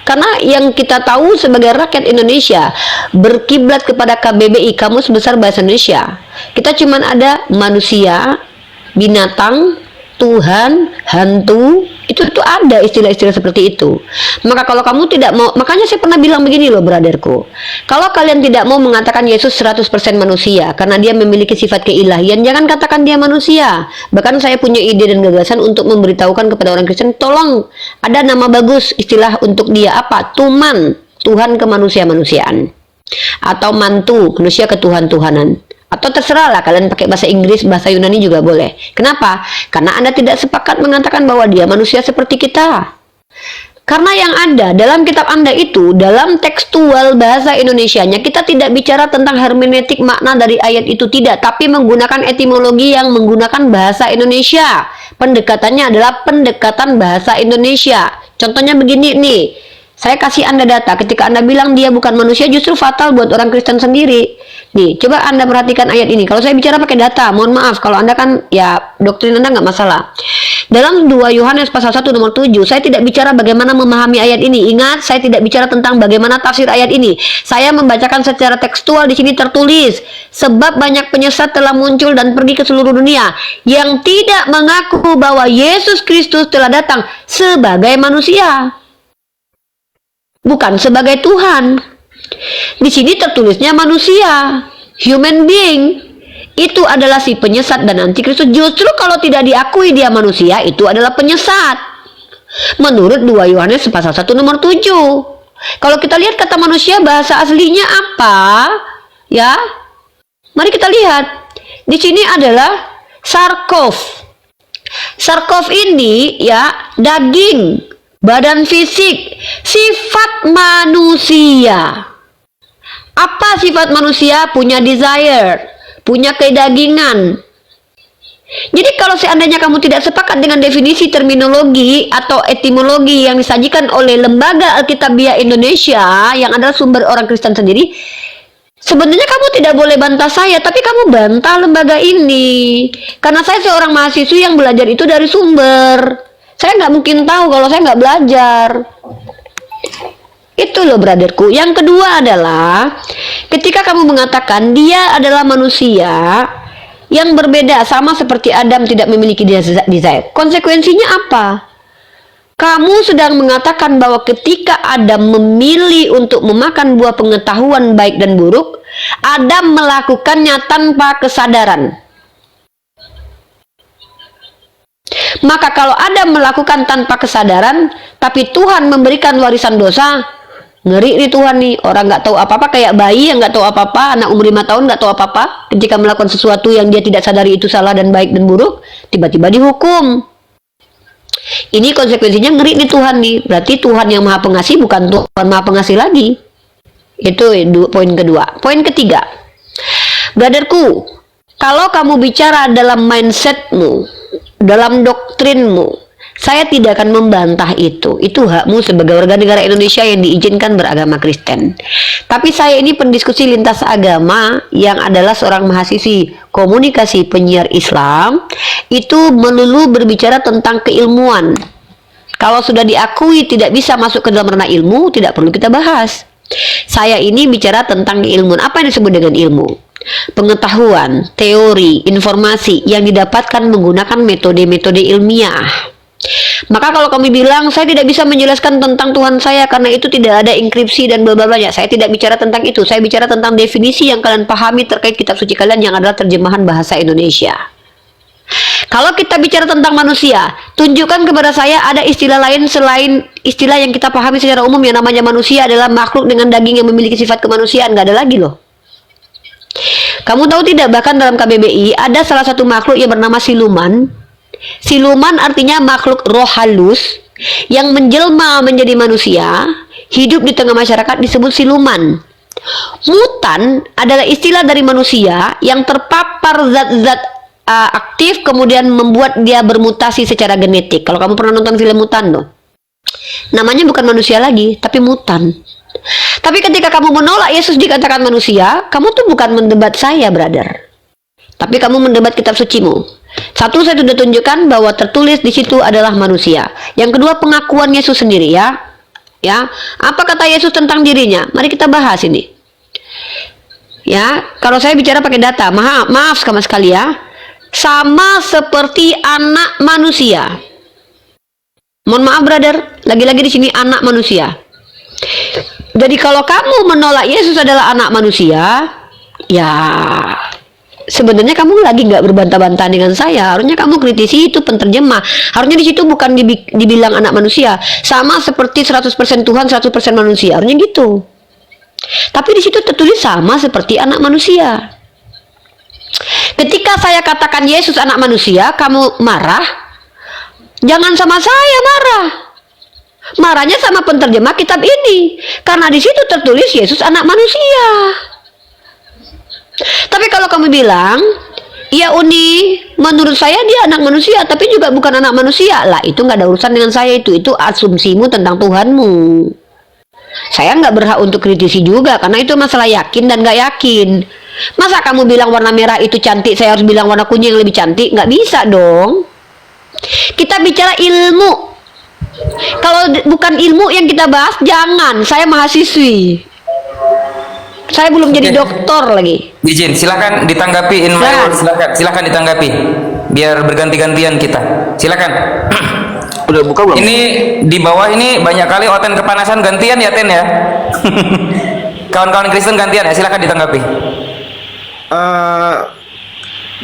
Karena yang kita tahu sebagai rakyat Indonesia berkiblat kepada KBBI, Kamus Besar Bahasa Indonesia, kita cuman ada manusia, binatang, Tuhan, hantu, itu ada istilah-istilah seperti itu. Maka kalau kamu tidak mau, makanya saya pernah bilang begini loh brotherku, kalau kalian tidak mau mengatakan Yesus 100% manusia karena dia memiliki sifat keilahian, jangan katakan dia manusia. Bahkan saya punya ide dan gagasan untuk memberitahukan kepada orang Kristen, tolong ada nama bagus istilah untuk dia, apa? Tuman, Tuhan kemanusia-manusiaan, atau mantu, manusia ketuhan-tuhanan. Atau terserah lah, kalian pakai bahasa Inggris, bahasa Yunani juga boleh. Kenapa? Karena Anda tidak sepakat mengatakan bahwa dia manusia seperti kita. Karena yang ada dalam kitab Anda itu, dalam tekstual bahasa Indonesianya, kita tidak bicara tentang hermeneutik makna dari ayat itu, tidak. Tapi menggunakan etimologi yang menggunakan bahasa Indonesia. Pendekatannya adalah pendekatan bahasa Indonesia. Contohnya begini nih, saya kasih Anda data, ketika Anda bilang dia bukan manusia justru fatal buat orang Kristen sendiri. Nih, coba Anda perhatikan ayat ini. Kalau saya bicara pakai data, mohon maaf, kalau Anda kan, ya doktrin Anda nggak masalah. Dalam 2 Yohanes pasal 1 nomor 7, saya tidak bicara bagaimana memahami ayat ini. Ingat, saya tidak bicara tentang bagaimana tafsir ayat ini. Saya membacakan secara tekstual, di sini tertulis, sebab banyak penyesat telah muncul dan pergi ke seluruh dunia, yang tidak mengaku bahwa Yesus Kristus telah datang sebagai manusia, bukan sebagai Tuhan. Di sini tertulisnya manusia, human being. Itu adalah si penyesat dan antikristus. Justru kalau tidak diakui dia manusia, itu adalah penyesat. Menurut 2 Yohanes pasal 1 nomor 7. Kalau kita lihat kata manusia, bahasa aslinya apa? Ya. Mari kita lihat. Di sini adalah sarkof. Sarkof ini ya daging, badan fisik, sifat manusia. Apa sifat manusia? Punya desire, punya kedagingan. Jadi kalau seandainya kamu tidak sepakat dengan definisi terminologi atau etimologi yang disajikan oleh Lembaga Alkitabiah Indonesia yang adalah sumber orang Kristen sendiri, sebenarnya kamu tidak boleh bantah saya, tapi kamu bantah lembaga ini. Karena saya seorang mahasiswa yang belajar itu dari sumber. Saya nggak mungkin tahu kalau saya nggak belajar. Itu loh brotherku. Yang kedua adalah ketika kamu mengatakan dia adalah manusia yang berbeda, sama seperti Adam tidak memiliki desire. Konsekuensinya apa? Kamu sedang mengatakan bahwa ketika Adam memilih untuk memakan buah pengetahuan baik dan buruk, Adam melakukannya tanpa kesadaran. Maka kalau Adam melakukan tanpa kesadaran, tapi Tuhan memberikan warisan dosa, ngeri nih Tuhan nih. Orang nggak tahu apa-apa, kayak bayi yang nggak tahu apa-apa, anak umur 5 tahun nggak tahu apa-apa, ketika melakukan sesuatu yang dia tidak sadari itu salah dan baik dan buruk, tiba-tiba dihukum. Ini konsekuensinya ngeri nih Tuhan nih. Berarti Tuhan yang maha pengasih bukan Tuhan maha pengasih lagi. Itu poin kedua. Poin ketiga, brotherku, kalau kamu bicara dalam mindsetmu, dalam doktrinmu, saya tidak akan membantah itu. Itu hakmu sebagai warga negara Indonesia yang diizinkan beragama Kristen. Tapi saya ini pendiskusi lintas agama yang adalah seorang mahasiswi komunikasi penyiar Islam. Itu melulu berbicara tentang keilmuan. Kalau sudah diakui tidak bisa masuk ke dalam ranah ilmu, tidak perlu kita bahas. Saya ini bicara tentang keilmuan. Apa yang disebut dengan ilmu? Pengetahuan, teori, informasi yang didapatkan menggunakan metode-metode ilmiah. Maka kalau kami bilang saya tidak bisa menjelaskan tentang Tuhan saya karena itu tidak ada enkripsi dan bla bla bla, saya tidak bicara tentang itu. Saya bicara tentang definisi yang kalian pahami terkait kitab suci kalian yang adalah terjemahan bahasa Indonesia. Kalau kita bicara tentang manusia, tunjukkan kepada saya ada istilah lain selain istilah yang kita pahami secara umum yang namanya manusia adalah makhluk dengan daging yang memiliki sifat kemanusiaan. Nggak ada lagi loh. Kamu tahu tidak, bahkan dalam KBBI ada salah satu makhluk yang bernama siluman. Siluman artinya makhluk roh halus yang menjelma menjadi manusia, hidup di tengah masyarakat, disebut siluman. Mutan adalah istilah dari manusia yang terpapar zat-zat aktif kemudian membuat dia bermutasi secara genetik. Kalau kamu pernah nonton film Mutan loh, namanya bukan manusia lagi tapi mutan. Tapi ketika kamu menolak Yesus dikatakan manusia, kamu tuh bukan mendebat saya brother, tapi kamu mendebat kitab sucimu. Satu, saya sudah tunjukkan bahwa tertulis di situ adalah manusia. Yang kedua, pengakuan Yesus sendiri ya. Ya, apa kata Yesus tentang dirinya? Mari kita bahas ini. Ya, kalau saya bicara pakai data, maaf sekali ya. Sama seperti anak manusia. Mohon maaf brother, lagi-lagi di sini anak manusia. Jadi kalau kamu menolak Yesus adalah anak manusia, ya sebenarnya kamu lagi nggak berbantah-bantah dengan saya. Harusnya kamu kritisi itu penterjemah. Harusnya di situ bukan dibilang anak manusia. Sama seperti 100% Tuhan, 100% manusia. Harusnya gitu. Tapi di situ tertulis sama seperti anak manusia. Ketika saya katakan Yesus anak manusia, kamu marah. Jangan sama saya marah. Marahnya sama penterjemah kitab ini. Karena di situ tertulis Yesus anak manusia. Tapi kalau kamu bilang Iya Uni, menurut saya dia anak manusia, tapi juga bukan anak manusia. Lah itu nggak ada urusan dengan saya itu asumsimu tentang Tuhanmu. Saya nggak berhak untuk kritisi juga, karena itu masalah yakin dan nggak yakin. Masa kamu bilang warna merah itu cantik, saya harus bilang warna kuning yang lebih cantik? Nggak bisa dong. Kita bicara ilmu. Kalau bukan ilmu yang kita bahas, jangan. Saya mahasiswi. Saya belum jadi dokter lagi. Izin, silakan ditanggapi in my Silakan. word. Silakan ditanggapi. Biar berganti-gantian kita. Silakan. Udah buka belum? Ini di bawah ini banyak kali Oten kepanasan, gantian ya Ten ya. Kawan-kawan Kristen gantian ya, silakan ditanggapi.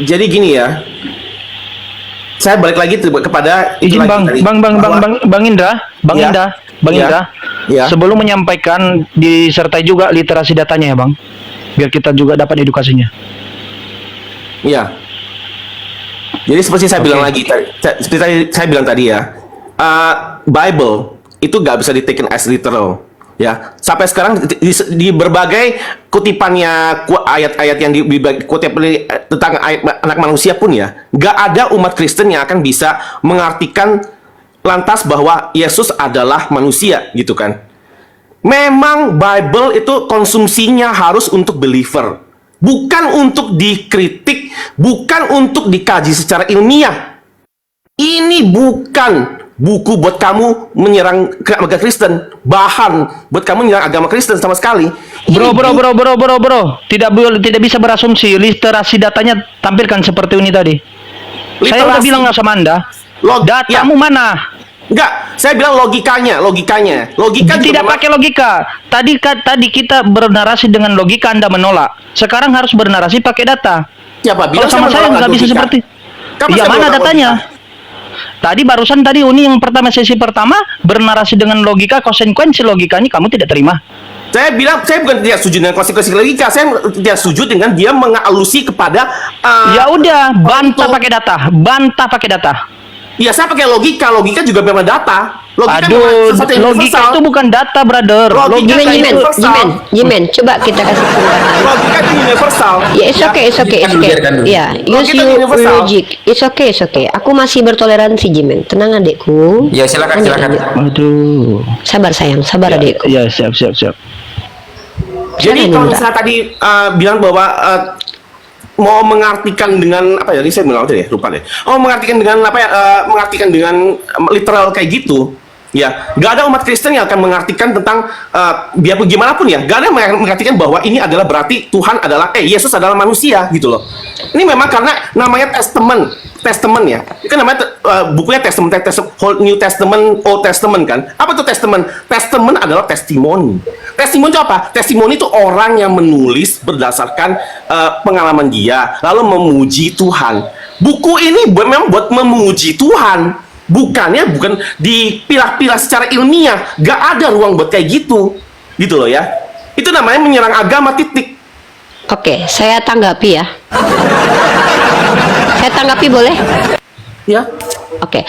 Jadi gini ya. Saya balik lagi kepada itu Izin lagi Bang, tadi. Bang Indra, Ya. Bang Ya. Indra. Ya. Sebelum menyampaikan disertai juga literasi datanya ya Bang, biar kita juga dapat edukasinya. Iya. Jadi seperti saya bilang lagi tadi, seperti saya bilang tadi ya, Bible itu nggak bisa di taken as literal. Ya, sampai sekarang di berbagai kutipannya ayat-ayat yang dikutip tentang anak manusia pun ya, nggak ada umat Kristen yang akan bisa mengartikan lantas bahwa Yesus adalah manusia gitu kan. Memang Bible itu konsumsinya harus untuk believer, bukan untuk dikritik, bukan untuk dikaji secara ilmiah. Ini bukan buku buat kamu menyerang agama Kristen, bahan buat kamu menyerang agama Kristen sama sekali. Bro, tidak bisa berasumsi. Literasi datanya tampilkan seperti ini tadi. Saya udah Literasi. bilang sama Anda. Datamu mana? Enggak, saya bilang logikanya. Logika juga Tidak memang- pakai logika. Tadi kita bernarasi dengan logika, Anda menolak. Sekarang harus bernarasi pakai data. Ya, Pak, Kalau sama saya nggak bisa seperti. Kapan Iya, saya mana menolak datanya? logika? Tadi barusan Uni yang pertama, sesi pertama bernarasi dengan logika, konsekuensi logikanya kamu tidak terima. Saya bilang, saya bukan tidak setuju dengan konsekuensi logika, saya tidak setuju dengan dia mengalusi kepada Ya udah, bantah untuk- pakai data. ya saya pakai logika juga memang data. Logika memang Aduh, sesuatu yang logika universal. itu bukan data, brother. Logika Jimen, coba kita kasih kesempatan. Logika itu universal. Ya, it's okay. Biarkan dulu. Ya, use Logika your universal. logic. It's okay. Aku masih bertoleransi, Jimen. Tenang adekku. Ya, silakan, Lanjut, silakan. lanjut. Aduh. Sabar sayang, sabar adekku. Ya, siap. Jadi Silakan, kalau Indra. saya tadi bilang bahwa mau mengartikan dengan apa ya? Ini saya bilang tadi ya, lupa deh. Oh, mengartikan dengan apa ya? Mengartikan dengan literal kayak gitu. Ya, nggak ada umat Kristen yang akan mengartikan tentang biarpun gimana pun ya, nggak ada yang mengartikan bahwa ini adalah berarti Tuhan adalah Yesus adalah manusia gitu loh. Ini memang karena namanya testament ya. Itu kan namanya bukunya testament, Whole New Testament, Old Testament kan. Apa tuh testament? Testament adalah testimoni. Testimoni itu apa? Testimoni itu orang yang menulis berdasarkan pengalaman dia, lalu memuji Tuhan. Buku ini memang buat memuji Tuhan. Bukan dipilah-pilah secara ilmiah. Gak ada ruang buat kayak gitu loh ya. Itu namanya menyerang agama, titik. Oke, saya tanggapi ya. Saya tanggapi boleh? Ya. Oke.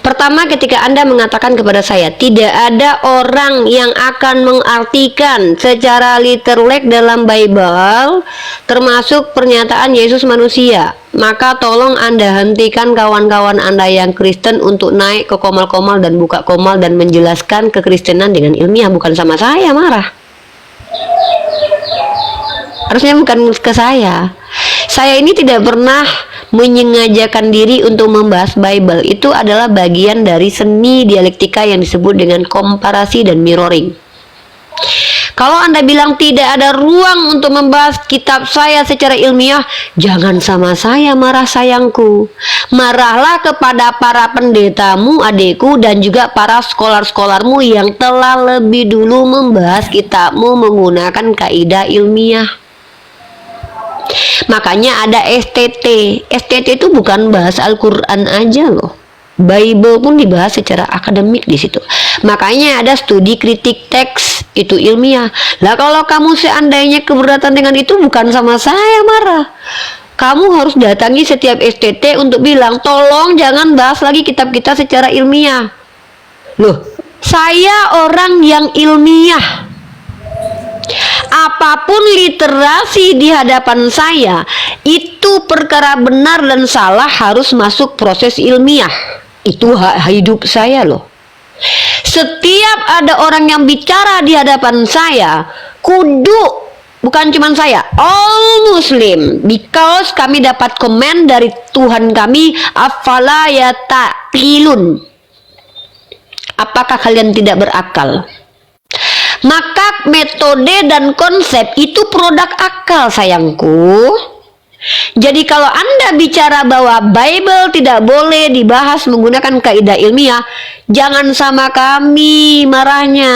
Pertama, ketika Anda mengatakan kepada saya tidak ada orang yang akan mengartikan secara literal dalam Bible termasuk pernyataan Yesus manusia, maka tolong Anda hentikan kawan-kawan Anda yang Kristen untuk naik ke komal-komal dan buka komal dan menjelaskan kekristenan dengan ilmiah. Bukan sama saya marah. Harusnya bukan ke saya. Saya ini tidak pernah menyengajakan diri untuk membahas Bible. Itu adalah bagian dari seni dialektika yang disebut dengan komparasi dan mirroring. Kalau Anda bilang tidak ada ruang untuk membahas kitab saya secara ilmiah, jangan sama saya marah sayangku. Marahlah kepada para pendetamu, adekku, dan juga para skolar-skolarmu yang telah lebih dulu membahas kitabmu menggunakan kaidah ilmiah. Makanya ada STT. STT itu bukan bahas Al-Quran aja loh. Bible pun dibahas secara akademik di situ. Makanya ada studi kritik teks, itu ilmiah. Lah kalau kamu seandainya keberatan dengan itu, bukan sama saya marah. Kamu harus datangi setiap STT untuk bilang, tolong jangan bahas lagi kitab kita secara ilmiah. Loh, saya orang yang ilmiah. Apapun literasi di hadapan saya, itu perkara benar dan salah harus masuk proses ilmiah. Itu hak hidup saya loh. Setiap ada orang yang bicara di hadapan saya, kudu, bukan cuma saya, all muslim, because kami dapat komen dari Tuhan kami, afala yataqilun, apakah kalian tidak berakal? Maka metode dan konsep itu produk akal, sayangku. Jadi kalau Anda bicara bahwa Bible tidak boleh dibahas menggunakan kaidah ilmiah, jangan sama kami marahnya,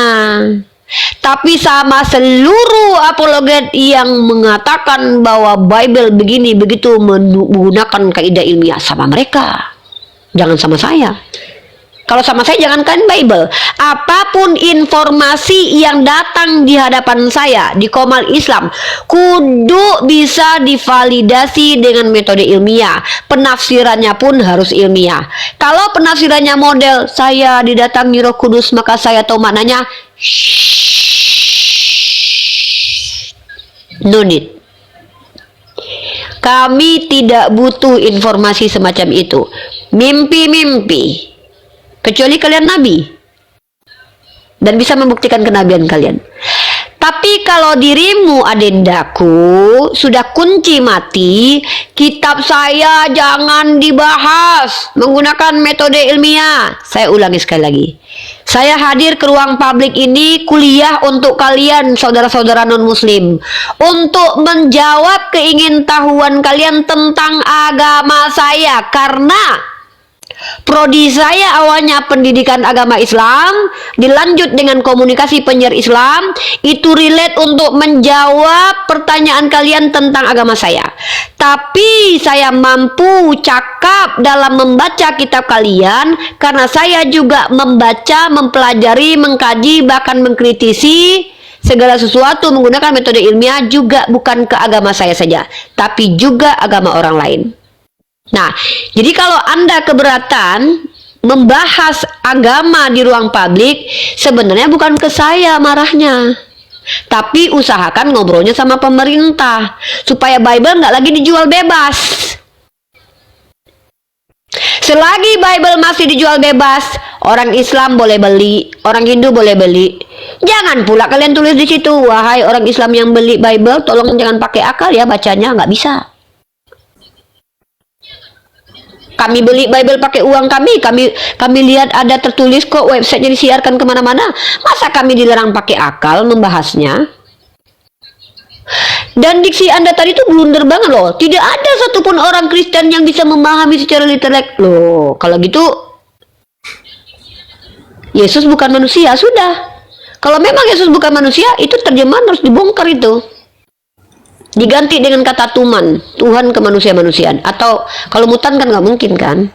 tapi sama seluruh apologet yang mengatakan bahwa Bible begini begitu menggunakan kaidah ilmiah, sama mereka. Jangan sama saya. Kalau sama saya jangankan Bible, apapun informasi yang datang di hadapan saya di Qomal Islam kudu bisa divalidasi dengan metode ilmiah. Penafsirannya pun harus ilmiah. Kalau penafsirannya model saya didatangi Roh Kudus maka saya tahu maknanya, no need. Kami tidak butuh informasi semacam itu. Mimpi-mimpi. Kecuali kalian nabi dan bisa membuktikan kenabian kalian. Tapi kalau dirimu adendaku sudah kunci mati, kitab saya jangan dibahas menggunakan metode ilmiah. Saya ulangi sekali lagi, saya hadir ke ruang publik ini kuliah untuk kalian saudara-saudara non muslim, untuk menjawab keingintahuan kalian tentang agama saya. Karena prodi saya awalnya pendidikan agama Islam, dilanjut dengan komunikasi penyiar Islam, itu relate untuk menjawab pertanyaan kalian tentang agama saya. Tapi saya mampu cakap dalam membaca kitab kalian karena saya juga membaca, mempelajari, mengkaji, bahkan mengkritisi segala sesuatu menggunakan metode ilmiah, juga bukan ke agama saya saja, tapi juga agama orang lain. Nah, jadi kalau Anda keberatan membahas agama di ruang publik, sebenarnya bukan ke saya marahnya, tapi usahakan ngobrolnya sama pemerintah supaya Bible nggak lagi dijual bebas. Selagi Bible masih dijual bebas, orang Islam boleh beli, orang Hindu boleh beli. Jangan pula kalian tulis di situ, wahai orang Islam yang beli Bible, tolong jangan pakai akal ya bacanya, nggak bisa. Kami beli Bible pakai uang kami lihat ada tertulis kok, websitenya disiarkan kemana-mana. Masa kami dilarang pakai akal membahasnya? Dan diksi Anda tadi itu blunder banget loh. Tidak ada satupun orang Kristen yang bisa memahami secara literal loh. Kalau gitu, Yesus bukan manusia, sudah. Kalau memang Yesus bukan manusia, itu terjemahan harus dibongkar itu. Diganti dengan kata Tuhan, Tuhan kemanusia-manusiaan. Atau kalau mutan kan nggak mungkin kan?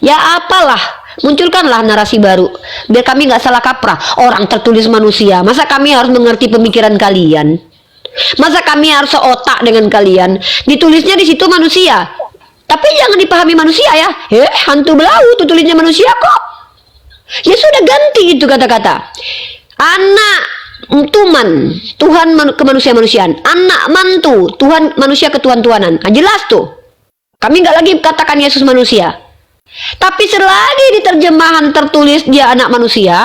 Ya apalah, munculkanlah narasi baru biar kami nggak salah kaprah. Orang tertulis manusia, masa kami harus mengerti pemikiran kalian? Masa kami harus seotak dengan kalian? Ditulisnya di situ manusia, tapi jangan dipahami manusia ya. Hantu belau tuh tulisnya manusia kok. Ya sudah, ganti itu kata-kata. Anak Tuman, Tuhan kemanusia-manusiaan. Anak mantu, Tuhan manusia ketuhan-tuhanan. Nah, jelas tuh. Kami nggak lagi katakan Yesus manusia. Tapi selagi di terjemahan tertulis dia anak manusia,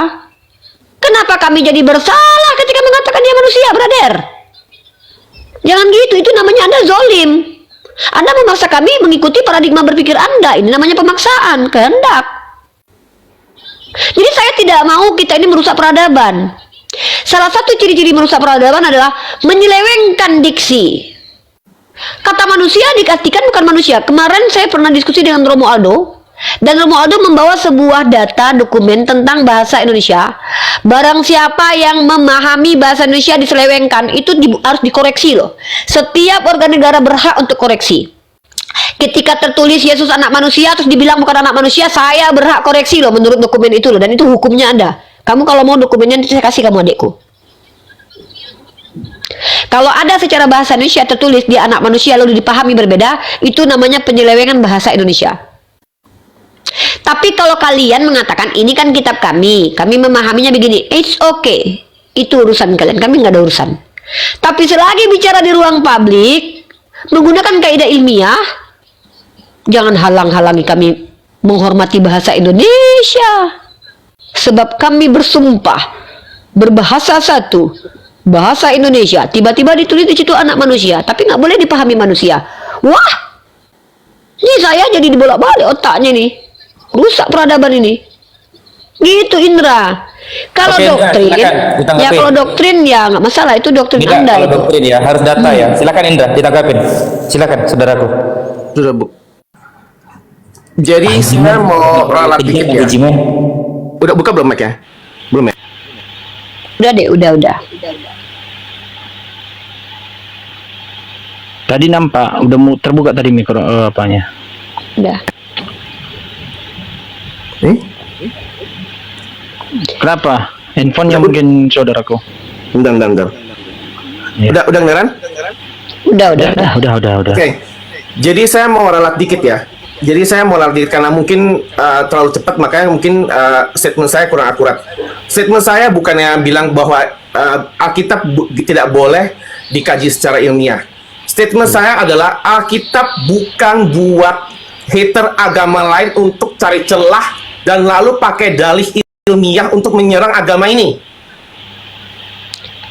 kenapa kami jadi bersalah ketika mengatakan dia manusia, brother? Jangan gitu, itu namanya Anda zolim. Anda memaksa kami mengikuti paradigma berpikir Anda. Ini namanya pemaksaan, kehendak. Jadi saya tidak mau kita ini merusak peradaban. Salah satu ciri-ciri merusak peradaban adalah menyelewengkan diksi. Kata manusia dikatakan bukan manusia. Kemarin saya pernah diskusi dengan Romo Aldo, dan Romo Aldo membawa sebuah data dokumen tentang bahasa Indonesia. Barang siapa yang memahami bahasa Indonesia diselewengkan, itu harus dikoreksi loh. Setiap warga negara berhak untuk koreksi. Ketika tertulis Yesus anak manusia terus dibilang bukan anak manusia, saya berhak koreksi loh menurut dokumen itu loh, dan itu hukumnya Anda. Kamu kalau mau dokumennya saya kasih kamu, adekku. Kalau ada secara bahasa Indonesia tertulis dia anak manusia lalu dipahami berbeda, itu namanya penyelewengan bahasa Indonesia. Tapi kalau kalian mengatakan ini kan kitab kami memahaminya begini, it's okay. Itu urusan kalian, kami nggak ada urusan. Tapi selagi bicara di ruang publik menggunakan kaidah ilmiah, jangan halang-halangi kami menghormati bahasa Indonesia. Sebab kami bersumpah berbahasa satu, bahasa Indonesia. Tiba-tiba ditulis di situ anak manusia, tapi nggak boleh dipahami manusia. Wah, ini saya jadi dibolak-balik otaknya nih, rusak peradaban ini. Gitu Indra. Kalau Oke, Indra, doktrin, silakan, ditanggapi. ya kalau doktrin ya nggak masalah, itu doktrin Tidak, Anda kalau itu. doktrin ya harus data ya. Silakan Indra, ditanggapin. Silakan, saudaraku. Sudah, Bu. Jadi saya mau ralat dikit ya. Jimen. Udah buka belum mic ya? Belum ya? Udah deh, udah. Tadi nampak udah terbuka tadi mikro apanya. Udah. Kenapa? Handphonenya mungkin saudaraku. Bentar. Ya. Udah ngeran? Udah. Oke. Jadi saya mau ralat dikit ya. Jadi saya mau ralat dikit karena mungkin terlalu cepat, makanya mungkin statement saya kurang akurat. Statement saya bukannya bilang bahwa Alkitab tidak boleh dikaji secara ilmiah. Statement saya adalah Alkitab bukan buat hater agama lain untuk cari celah dan lalu pakai dalih ilmiah untuk menyerang agama ini.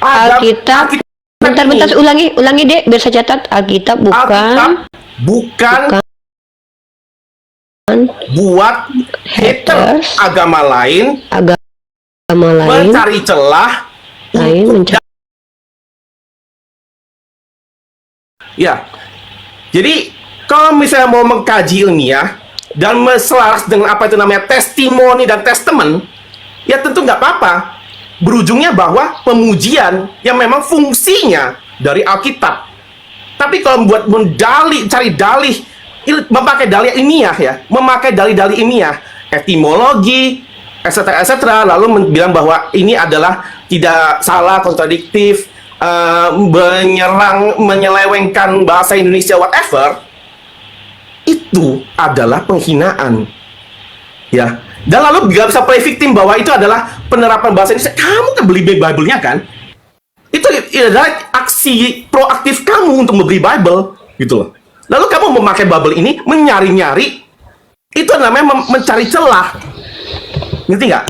Alkitab. Bentar, ulangi dek, biar saya catat. Alkitab bukan buat hater agama lain mencari celah ya. Jadi kalau misalnya mau mengkaji ilmiah dan selaras dengan apa itu namanya testimoni dan testament, ya tentu nggak apa-apa. Berujungnya bahwa pemujian yang memang fungsinya dari Alkitab. Tapi kalau buat cari dalih, memakai dalih ilmiah ya, memakai dalih-dalih ilmiah, etimologi, etc., lalu bilang bahwa ini adalah tidak salah, kontradiktif, menyelewengkan bahasa Indonesia, whatever, itu adalah penghinaan, ya. Dan lalu nggak bisa play victim bahwa itu adalah penerapan bahasa Indonesia. Kamu kan beli Bible-nya kan? Itu adalah aksi proaktif kamu untuk membeli Bible, gitu loh. Lalu kamu memakai Bible ini menyari-nyari, itu namanya mencari celah. Ngerti nggak?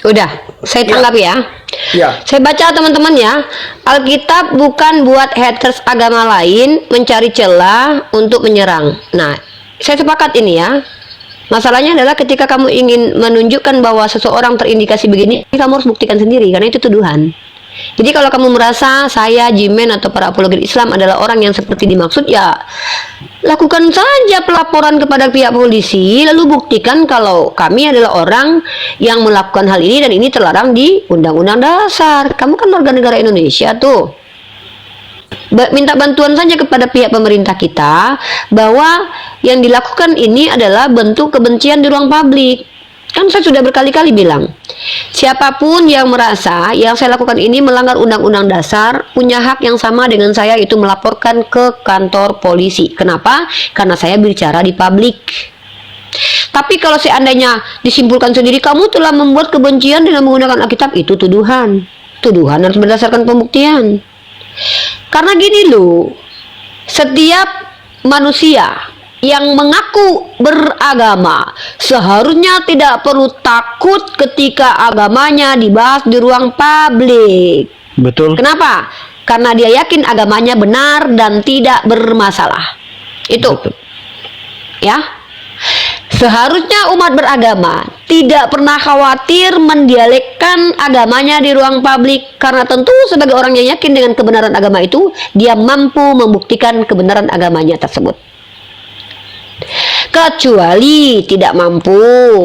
Udah, saya tanggap ya. Ya. Saya baca teman-teman ya. Alkitab bukan buat haters agama lain mencari celah untuk menyerang. Nah, saya sepakat ini ya. Masalahnya adalah ketika kamu ingin menunjukkan bahwa seseorang terindikasi begini, kamu harus buktikan sendiri karena itu tuduhan. Jadi kalau kamu merasa saya, Jimen, atau para apologet Islam adalah orang yang seperti dimaksud, ya lakukan saja pelaporan kepada pihak polisi, lalu buktikan kalau kami adalah orang yang melakukan hal ini dan ini terlarang di Undang-Undang Dasar. Kamu kan warga negara Indonesia tuh. Minta bantuan saja kepada pihak pemerintah kita bahwa yang dilakukan ini adalah bentuk kebencian di ruang publik. Kan saya sudah berkali-kali bilang, siapapun yang merasa yang saya lakukan ini melanggar Undang-Undang Dasar punya hak yang sama dengan saya, itu melaporkan ke kantor polisi. Kenapa? Karena saya bicara di publik. Tapi kalau seandainya disimpulkan sendiri kamu telah membuat kebencian dengan menggunakan Alkitab, itu tuduhan. Tuduhan harus berdasarkan pembuktian. Karena gini loh, setiap manusia yang mengaku beragama seharusnya tidak perlu takut ketika agamanya dibahas di ruang publik. Betul. Kenapa? Karena dia yakin agamanya benar dan tidak bermasalah. Itu. Betul. Ya. Seharusnya umat beragama tidak pernah khawatir mendialekkan agamanya di ruang publik, karena tentu sebagai orang yang yakin dengan kebenaran agama itu, dia mampu membuktikan kebenaran agamanya tersebut. Kecuali tidak mampu,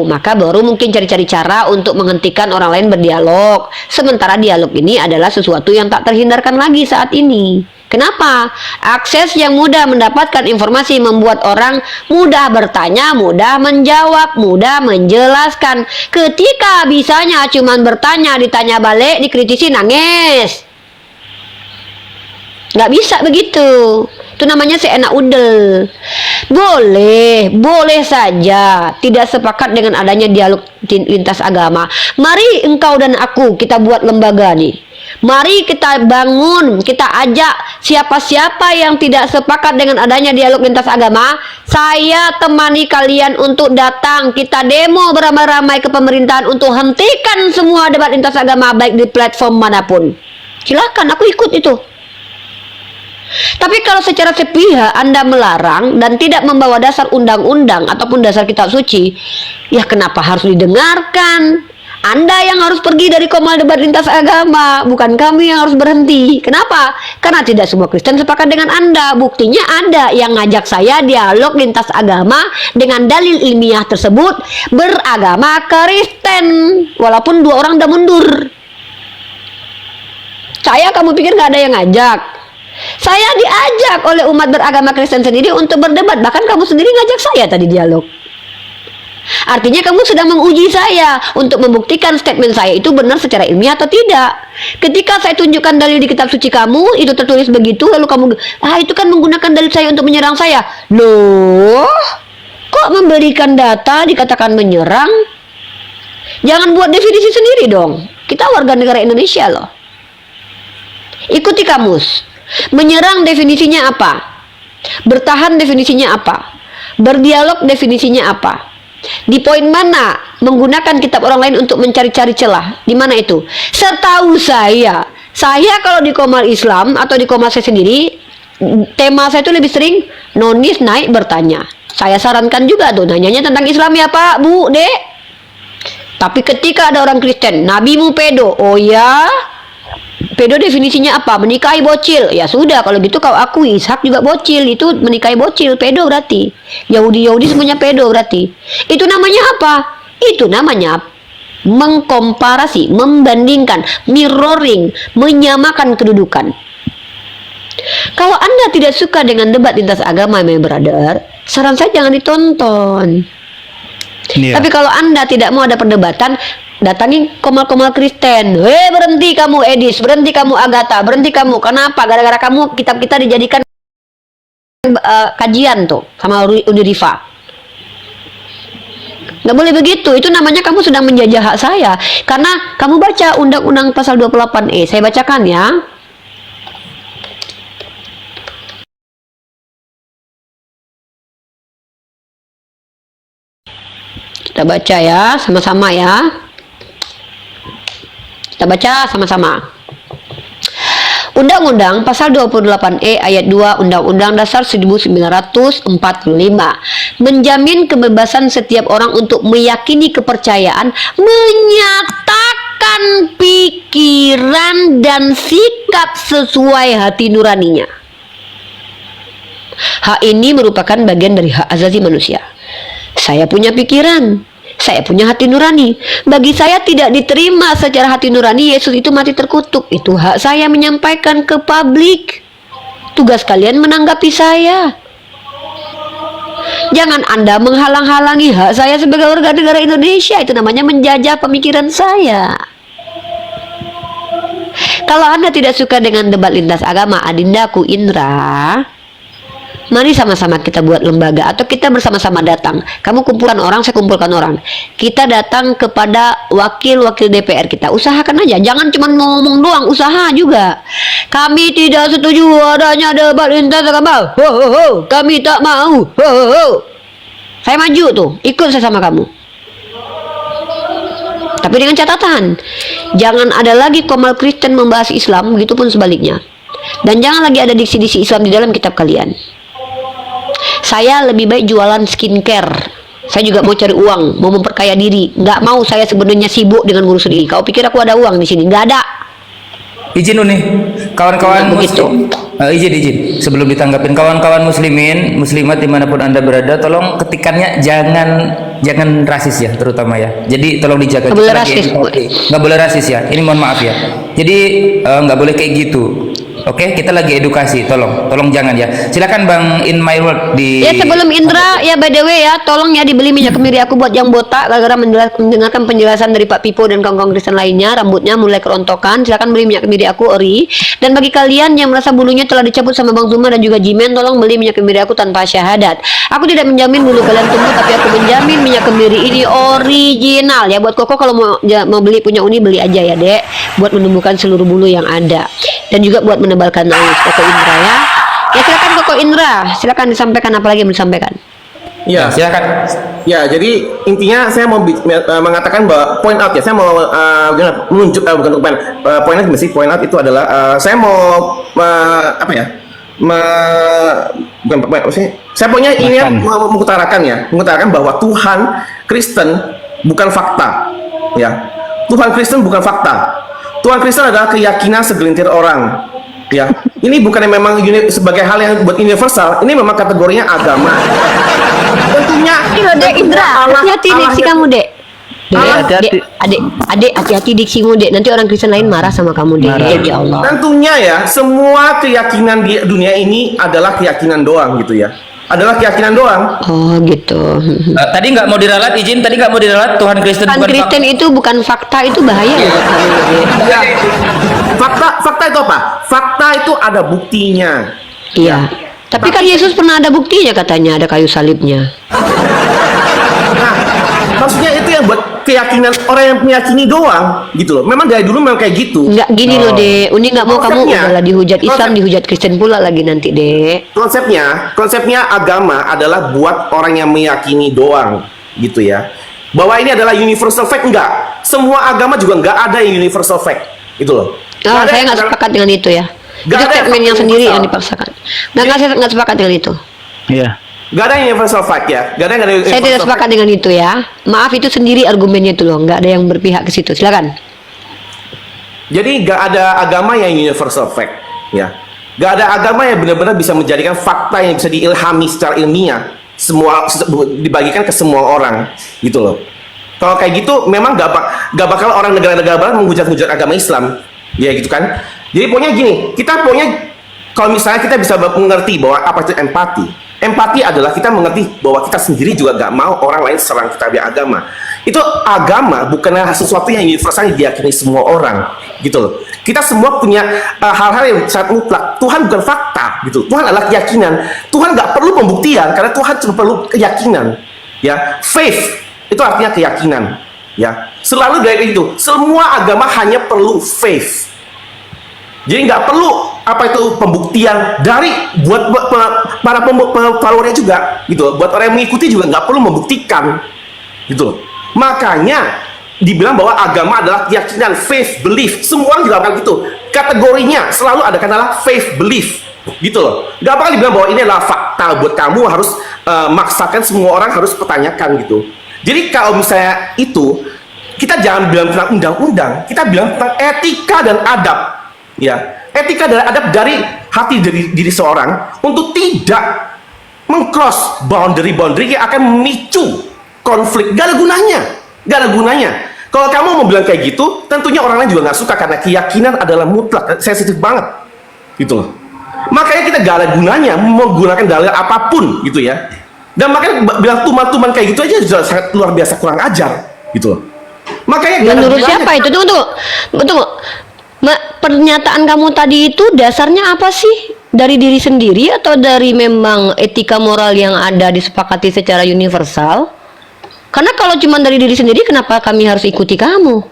maka baru mungkin cari-cari cara untuk menghentikan orang lain berdialog. Sementara dialog ini adalah sesuatu yang tak terhindarkan lagi saat ini. Kenapa? Akses yang mudah mendapatkan informasi membuat orang mudah bertanya, mudah menjawab, mudah menjelaskan. Ketika bisanya cuman bertanya, ditanya balik, dikritisi, nangis. Nggak bisa begitu. Itu namanya seenak udel. Boleh saja tidak sepakat dengan adanya dialog lintas agama. Mari engkau dan aku kita buat lembaga nih. Mari kita bangun, kita ajak siapa-siapa yang tidak sepakat dengan adanya dialog lintas agama, saya temani kalian untuk datang, kita demo beramai-ramai ke pemerintahan untuk hentikan semua debat lintas agama baik di platform manapun. Silakan, aku ikut itu. Tapi kalau secara sepihak Anda melarang dan tidak membawa dasar undang-undang ataupun dasar kitab suci, ya kenapa harus didengarkan? Anda yang harus pergi dari komal debat lintas agama, bukan kami yang harus berhenti. Kenapa? Karena tidak semua Kristen sepakat dengan Anda. Buktinya Anda yang ngajak saya dialog lintas agama dengan dalil ilmiah tersebut beragama Kristen, walaupun 2 orang udah mundur. Saya, kamu pikir nggak ada yang ngajak? Saya diajak oleh umat beragama Kristen sendiri untuk berdebat. Bahkan kamu sendiri ngajak saya tadi dialog. Artinya kamu sedang menguji saya untuk membuktikan statement saya itu benar secara ilmiah atau tidak. Ketika saya tunjukkan dalil di kitab suci kamu, itu tertulis begitu, lalu kamu, itu kan menggunakan dalil saya untuk menyerang saya. Loh, kok memberikan data dikatakan menyerang? Jangan buat definisi sendiri dong. Kita warga negara Indonesia loh. Ikuti kamus. Menyerang definisinya apa? Bertahan definisinya apa? Berdialog definisinya apa? Di poin mana menggunakan kitab orang lain untuk mencari-cari celah? Di mana itu? Setahu saya kalau di komal Islam atau di komal saya sendiri, tema saya itu lebih sering nonis naik bertanya. Saya sarankan juga tuh nanyanya tentang Islam ya Pak, Bu, Dek. Tapi ketika ada orang Kristen, nabimu pedo, oh ya, pedo definisinya apa? Menikahi bocil. Ya sudah, kalau gitu kau akui Ishak juga bocil, itu menikahi bocil, pedo berarti. Yahudi semuanya pedo berarti. Itu namanya apa? Itu namanya mengkomparasi, membandingkan, mirroring, menyamakan kedudukan. Kalau Anda tidak suka dengan debat lintas agama, my brother, saran saya jangan ditonton. Tapi kalau Anda tidak mau ada perdebatan, datangi komal-komal Kristen. Berhenti kamu Edis, berhenti kamu Agatha, berhenti kamu. Kenapa? Gara-gara kamu kitab kita dijadikan kajian tuh sama Unirifa. Nggak boleh begitu. Itu namanya kamu sedang menjajah hak saya. Karena kamu baca Undang-Undang pasal 28E. Saya bacakan ya. Kita baca ya, sama-sama ya. Kita baca sama-sama. Undang-Undang pasal 28E ayat 2 Undang-Undang Dasar 1945 menjamin kebebasan setiap orang untuk meyakini kepercayaan, menyatakan pikiran dan sikap sesuai hati nuraninya. Hak ini merupakan bagian dari hak asasi manusia. Saya punya pikiran, saya punya hati nurani. Bagi saya tidak diterima secara hati nurani Yesus itu mati terkutuk. Itu hak saya menyampaikan ke publik. Tugas kalian menanggapi saya. Jangan Anda menghalang-halangi hak saya sebagai warga negara Indonesia. Itu namanya menjajah pemikiran saya. Kalau Anda tidak suka dengan debat lintas agama, adindaku Indra, mari sama-sama kita buat lembaga atau kita bersama-sama datang. Kamu kumpulkan orang, saya kumpulkan orang. Kita datang kepada wakil-wakil DPR kita. Usahakan aja, jangan cuma ngomong doang, usaha juga. Kami tidak setuju adanya debat lintas agama. Ho, ho, ho. Kami tak mau. Ho, ho, ho. Saya maju tuh, ikut saya sama kamu. Tapi dengan catatan, jangan ada lagi komal Kristen membahas Islam, begitupun sebaliknya. Dan jangan lagi ada diksi-diksi Islam di dalam kitab kalian. Saya lebih baik jualan skincare. Saya juga mau cari uang, mau memperkaya diri. Nggak mau saya sebenarnya sibuk dengan ngurus diri. Kau pikir aku ada uang di sini? Nggak ada. Izin nih, kawan-kawan begitu. Izin sebelum ditanggapin kawan-kawan muslimin, muslimat dimanapun Anda berada, tolong ketikannya jangan rasis ya, terutama ya. Jadi tolong dijaga. Nggak boleh rasis. Nggak boleh rasis ya. Ini mohon maaf ya. Jadi nggak boleh kayak gitu. Oke, kita lagi edukasi. Tolong jangan ya. Silakan Bang In My World di. Ya sebelum Indra, ya by the way ya, tolong ya dibeli minyak kemiri aku buat yang botak gara-gara mendengarkan penjelasan dari Pak Pipo dan kawan-kawan Kristen lainnya, rambutnya mulai kerontokan. Silakan beli minyak kemiri aku ori. Dan bagi kalian yang merasa bulunya telah dicabut sama Bang Zuma dan juga Jimen, tolong beli minyak kemiri aku tanpa syahadat. Aku tidak menjamin bulu kalian tumbuh, tapi aku menjamin minyak kemiri ini original ya. Buat Koko kalau mau beli punya Uni, beli aja ya Dek, buat menumbuhkan seluruh bulu yang ada dan juga buat menebalkan alis. Koko Indra ya. Ya silakan Koko Indra, silakan disampaikan apa lagi yang mau disampaikan. Ya, Silakan. ya. Jadi intinya saya mau mengatakan bahwa point out ya. Saya mau menunjuk bukan point out sih. Point out itu adalah saya mau apa ya? Bukan apa sih? Saya pokoknya ini mengutarakan bahwa Tuhan Kristen bukan fakta. Ya, Tuhan Kristen bukan fakta. Tuhan Kristen adalah keyakinan segelintir orang. Ya, ini bukan memang sebagai hal yang buat universal. Ini memang kategorinya agama. Tentunya. Dek Indra, hati-hati diksi kamu Dek. Hati-hati. Adik, hati-hati diksimu Dek. Nanti orang Kristen lain marah sama kamu Dek. Ya Allah. Tentunya ya, semua keyakinan di dunia ini adalah keyakinan doang gitu ya. Adalah keyakinan doang. Oh gitu. Tadi nggak mau diralat, izin. Tadi nggak mau diralat. Tuhan Kristen Tuhan bukan Kristen itu bukan fakta, itu bahaya loh buat kamu, Dek. Ya. Fakta itu apa? Fakta itu ada buktinya. Iya. Tapi kan Yesus pernah ada buktinya katanya, ada kayu salibnya. Nah, maksudnya itu yang buat keyakinan orang yang meyakini doang gitu loh. Memang dari dulu memang kayak gitu. Enggak gini loh Dek. Uni nggak mau kamu Konsepnya- udahlah dihujat Islam, konsep- dihujat Kristen pula lagi nanti Dek. Konsepnya agama adalah buat orang yang meyakini doang gitu ya. Bahwa ini adalah universal fact, enggak. Semua agama juga enggak ada yang universal fact gitu loh. Oh, Nggak ada saya yang nggak adalah- sepakat dengan itu ya. Nggak Itu ada yang statement yang fakta sendiri universal. yang dipaksakan. Nggak, saya nggak sepakat dengan itu. Iya. Nggak ada yang universal fact ya. Nggak ada yang Saya universal tidak fact. sepakat dengan itu ya. Maaf, itu sendiri argumennya itu loh. Nggak ada yang berpihak ke situ. Silakan. Jadi nggak ada agama yang universal fact ya. Nggak ada agama yang benar-benar bisa menjadikan fakta yang bisa diilhami secara ilmiah semua dibagikan ke semua orang gitu loh. Kalau kayak gitu memang nggak bakal orang negara-negara barat menghujat-hujat agama Islam ya gitu kan. Jadi pokoknya gini, kita pokoknya kalau misalnya kita bisa mengerti bahwa apa itu empati. Empati adalah kita mengerti bahwa kita sendiri juga nggak mau orang lain serang kita di agama. Itu agama bukanlah sesuatu yang universal yang diyakini semua orang, gitu loh. Kita semua punya hal-hal yang sangat mutlak. Tuhan bukan fakta, gitu. Tuhan adalah keyakinan. Tuhan nggak perlu pembuktian karena Tuhan cuma perlu keyakinan. Ya, faith itu artinya keyakinan. Ya, selalu dari itu. Semua agama hanya perlu faith. Jadi nggak perlu apa itu pembuktian dari buat para followernya juga gitu. Buat orang yang mengikuti juga nggak perlu membuktikan gitu. Makanya dibilang bahwa agama adalah keyakinan, faith, belief. Semua orang juga akan gitu. Kategorinya selalu ada kata faith, belief gitu loh. Nggak bakal dibilang bahwa ini adalah fakta buat kamu harus maksakan semua orang harus pertanyakan gitu. Jadi kalau misalnya itu kita jangan bilang tentang undang-undang, kita bilang tentang etika dan adab. Ya, etika dan adab dari hati diri seorang untuk tidak mengcross boundary yang akan memicu konflik. Gak ada gunanya. Kalau kamu mau bilang kayak gitu, tentunya orang lain juga nggak suka karena keyakinan adalah mutlak, sensitif banget, gitu loh. Makanya kita gak ada gunanya menggunakan dalil apapun, gitu ya. Dan makanya bilang tuman-tuman kayak gitu aja sudah sangat luar biasa kurang ajar, gitu loh. Makanya gak ada Menurut gunanya. siapa itu? Tunggu. Pernyataan kamu tadi itu dasarnya apa sih? Dari diri sendiri atau dari memang etika moral yang ada disepakati secara universal? Karena kalau cuma dari diri sendiri, kenapa kami harus ikuti kamu?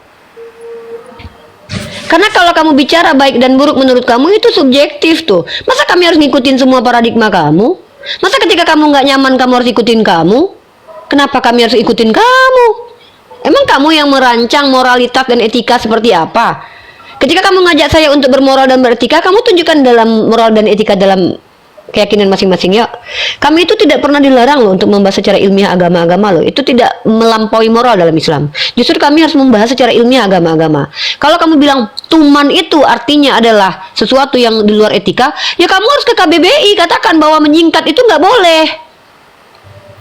Karena kalau kamu bicara baik dan buruk menurut kamu itu subjektif tuh. Masa kami harus ngikutin semua paradigma kamu? Masa ketika kamu nggak nyaman kamu harus ikutin kamu? Kenapa kami harus ikutin kamu? Emang kamu yang merancang moralitas dan etika seperti apa? Ketika kamu ngajak saya untuk bermoral dan beretika, kamu tunjukkan dalam moral dan etika dalam keyakinan masing-masing ya. Kami itu tidak pernah dilarang loh untuk membahas secara ilmiah agama-agama loh. Itu tidak melampaui moral dalam Islam. Justru kami harus membahas secara ilmiah agama-agama. Kalau kamu bilang tuman itu artinya adalah sesuatu yang di luar etika, ya kamu harus ke KBBI katakan bahwa menyingkat itu nggak boleh.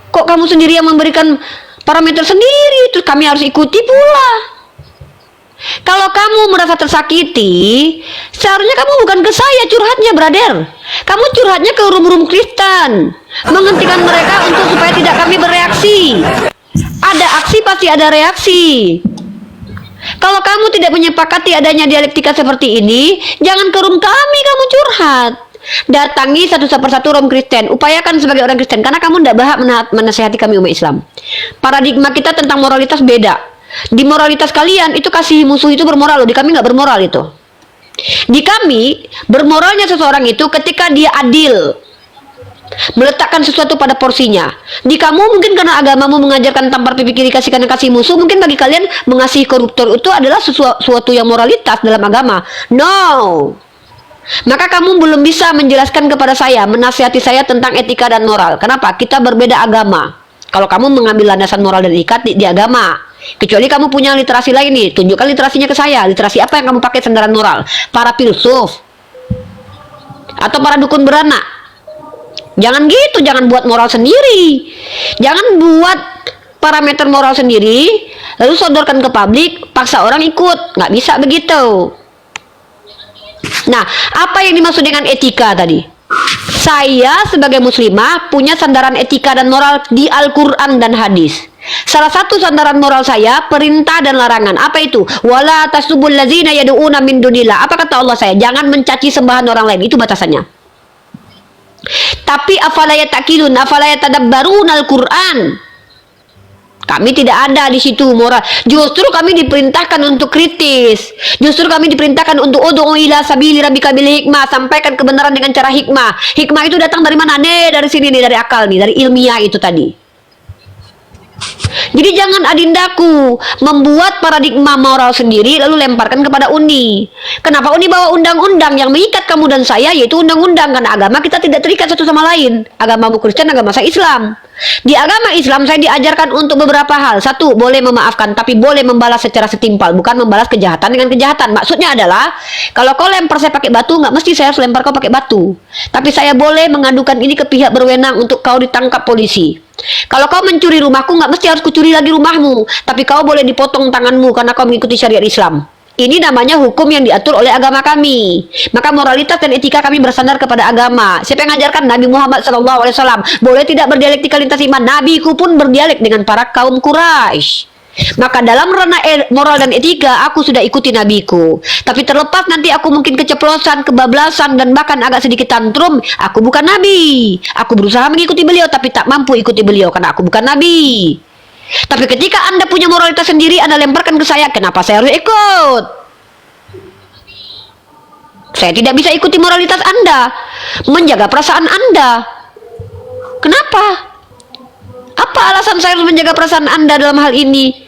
Kok kamu sendiri yang memberikan parameter sendiri, terus kami harus ikuti pula. Kalau kamu merasa tersakiti, seharusnya kamu bukan ke saya curhatnya, brother. Kamu curhatnya ke rum-rum Kristen, menghentikan mereka untuk supaya tidak kami bereaksi. Ada aksi pasti ada reaksi. Kalau kamu tidak menyepakati adanya dialektika seperti ini, jangan ke room kami kamu curhat. Datangi satu persatu room Kristen, upayakan sebagai orang Kristen, karena kamu tidak berhak menasihati kami umat Islam. Paradigma kita tentang moralitas beda. Di moralitas kalian itu kasih musuh itu bermoral loh, di kami nggak bermoral itu. Di kami bermoralnya seseorang itu ketika dia adil, meletakkan sesuatu pada porsinya. Di kamu mungkin karena agamamu mengajarkan tampar pipi kiri kasihkan kasih musuh, mungkin bagi kalian mengasihi koruptor itu adalah sesuatu yang moralitas dalam agama. No. Maka kamu belum bisa menjelaskan kepada saya, menasihati saya tentang etika dan moral. Kenapa? Kita berbeda agama. Kalau kamu mengambil landasan moral dan etika di agama, kecuali kamu punya literasi lain nih, tunjukkan literasinya ke saya. Literasi apa yang kamu pakai sandaran moral? Para filsuf atau para dukun beranak? Jangan gitu, jangan buat moral sendiri. Jangan buat parameter moral sendiri, lalu sodorkan ke publik, paksa orang ikut. Nggak bisa begitu. Nah, apa yang dimaksud dengan etika tadi? Saya sebagai muslimah punya sandaran etika dan moral di Al-Quran dan hadis. Salah satu sandaran moral saya, perintah dan larangan. Apa itu? Wala tasubul lazina yad'una min dunillah. Apa kata Allah saya? Jangan mencaci sembahan orang lain. Itu batasannya. Tapi afala yatakilun, afala yatadabbarun Al-Quran. Kami tidak ada di situ moral. Justru kami diperintahkan untuk kritis. Justru kami diperintahkan untuk ud'u ila sabili rabbika bil hikmah, sampaikan kebenaran dengan cara hikmah. Hikmah itu datang dari mana? Nih, dari sini nih, dari akal nih, dari ilmiah itu tadi. Jadi jangan adindaku membuat paradigma moral sendiri lalu lemparkan kepada Uni. Kenapa Uni bawa undang-undang yang mengikat kamu dan saya, yaitu undang-undang? Karena agama kita tidak terikat satu sama lain. Agamamu Kristen, agama saya Islam. Di agama Islam saya diajarkan untuk beberapa hal. Satu, boleh memaafkan, tapi boleh membalas secara setimpal, bukan membalas kejahatan dengan kejahatan. Maksudnya adalah, kalau kau lempar saya pakai batu, nggak mesti saya harus lempar kau pakai batu. Tapi saya boleh mengadukan ini ke pihak berwenang untuk kau ditangkap polisi. Kalau kau mencuri rumahku, nggak mesti harus kucuri lagi rumahmu, tapi kau boleh dipotong tanganmu karena kau mengikuti syariat Islam. Ini namanya hukum yang diatur oleh agama kami. Maka moralitas dan etika kami bersandar kepada agama. Siapa yang mengajarkan? Nabi Muhammad SAW. Boleh tidak berdialektika lintas iman? Nabiku pun berdialek dengan para kaum Quraisy. Maka dalam ranah moral dan etika aku sudah ikuti nabiku. Tapi terlepas nanti aku mungkin keceplosan, kebablasan, dan bahkan agak sedikit tantrum, aku bukan nabi. Aku berusaha mengikuti beliau tapi tak mampu ikuti beliau karena aku bukan nabi. Tapi ketika Anda punya moralitas sendiri, Anda lemparkan ke saya, kenapa saya harus ikut? Saya tidak bisa ikuti moralitas Anda, menjaga perasaan Anda. Kenapa? Apa alasan saya harus menjaga perasaan Anda dalam hal ini?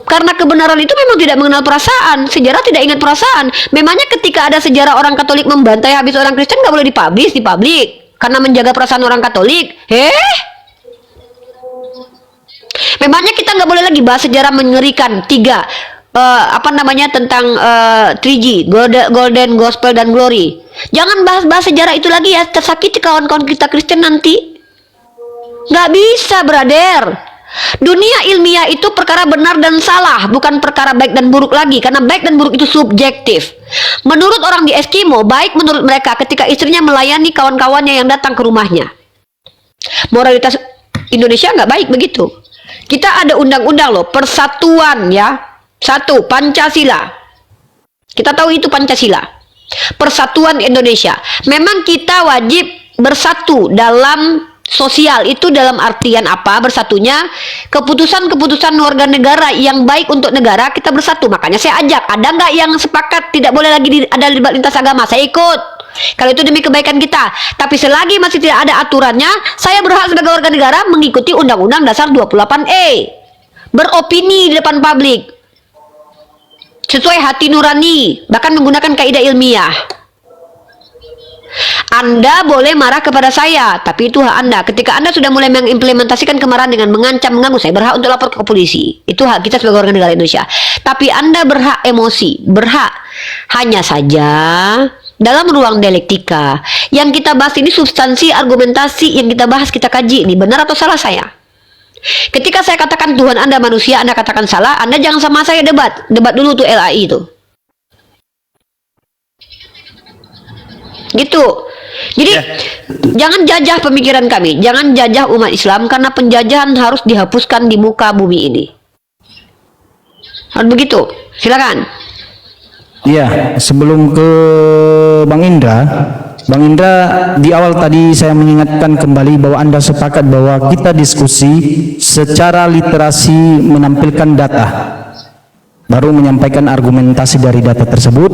Karena kebenaran itu memang tidak mengenal perasaan. Sejarah tidak ingat perasaan. Memangnya ketika ada sejarah orang Katolik membantai habis orang Kristen nggak boleh dipublish di publik karena menjaga perasaan orang Katolik? Memangnya kita nggak boleh lagi bahas sejarah mengerikan tentang 3G, Golden Gospel dan Glory. Jangan bahas-bahas sejarah itu lagi ya, tersakiti kawan-kawan kita Kristen nanti. Nggak bisa, brother. Dunia ilmiah itu perkara benar dan salah, bukan perkara baik dan buruk lagi, karena baik dan buruk itu subjektif. Menurut orang di Eskimo, baik menurut mereka ketika istrinya melayani kawan-kawannya yang datang ke rumahnya. Moralitas Indonesia nggak baik begitu. Kita ada undang-undang loh, persatuan ya. Satu, Pancasila. Kita tahu itu Pancasila. Persatuan Indonesia. Memang kita wajib bersatu dalam sosial, itu dalam artian apa bersatunya? Keputusan-keputusan warga negara yang baik untuk negara kita bersatu. Makanya saya ajak, ada nggak yang sepakat tidak boleh lagi ada libat lintas agama? Saya ikut. Kalau itu demi kebaikan kita. Tapi selagi masih tidak ada aturannya, saya berhak sebagai warga negara mengikuti Undang-Undang Dasar 28E. Beropini di depan publik sesuai hati nurani, bahkan menggunakan kaidah ilmiah. Anda boleh marah kepada saya, tapi itu hak Anda. Ketika Anda sudah mulai mengimplementasikan kemarahan dengan mengancam, mengganggu, saya berhak untuk lapor ke polisi. Itu hak kita sebagai warga negara Indonesia. Tapi Anda berhak emosi, berhak. Hanya saja dalam ruang dialektika yang kita bahas ini substansi argumentasi yang kita bahas, kita kaji ini benar atau salah saya. Ketika saya katakan Tuhan Anda manusia, Anda katakan salah, Anda jangan sama saya debat. Debat dulu tuh LAI itu. Gitu. Jadi jangan jajah pemikiran kami, jangan jajah umat Islam, karena penjajahan harus dihapuskan di muka bumi ini. Harus begitu. Silakan. Iya, sebelum ke Bang Indra di awal tadi saya mengingatkan kembali bahwa Anda sepakat bahwa kita diskusi secara literasi menampilkan data, baru menyampaikan argumentasi dari data tersebut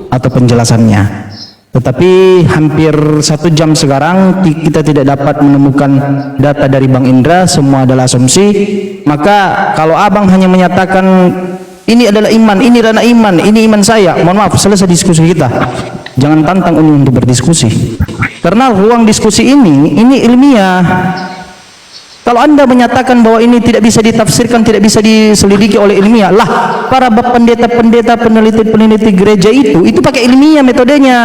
atau penjelasannya. Tetapi hampir 1 jam sekarang kita tidak dapat menemukan data dari Bang Indra, semua adalah asumsi. Maka kalau abang hanya menyatakan ini adalah iman, ini ranah iman, ini iman saya, mohon maaf, selesai diskusi kita. Jangan tantang ini untuk berdiskusi, karena ruang diskusi ini ilmiah. Kalau Anda menyatakan bahwa ini tidak bisa ditafsirkan, tidak bisa diselidiki oleh ilmiah, lah para pendeta-pendeta, peneliti-peneliti gereja itu pakai ilmiah metodenya,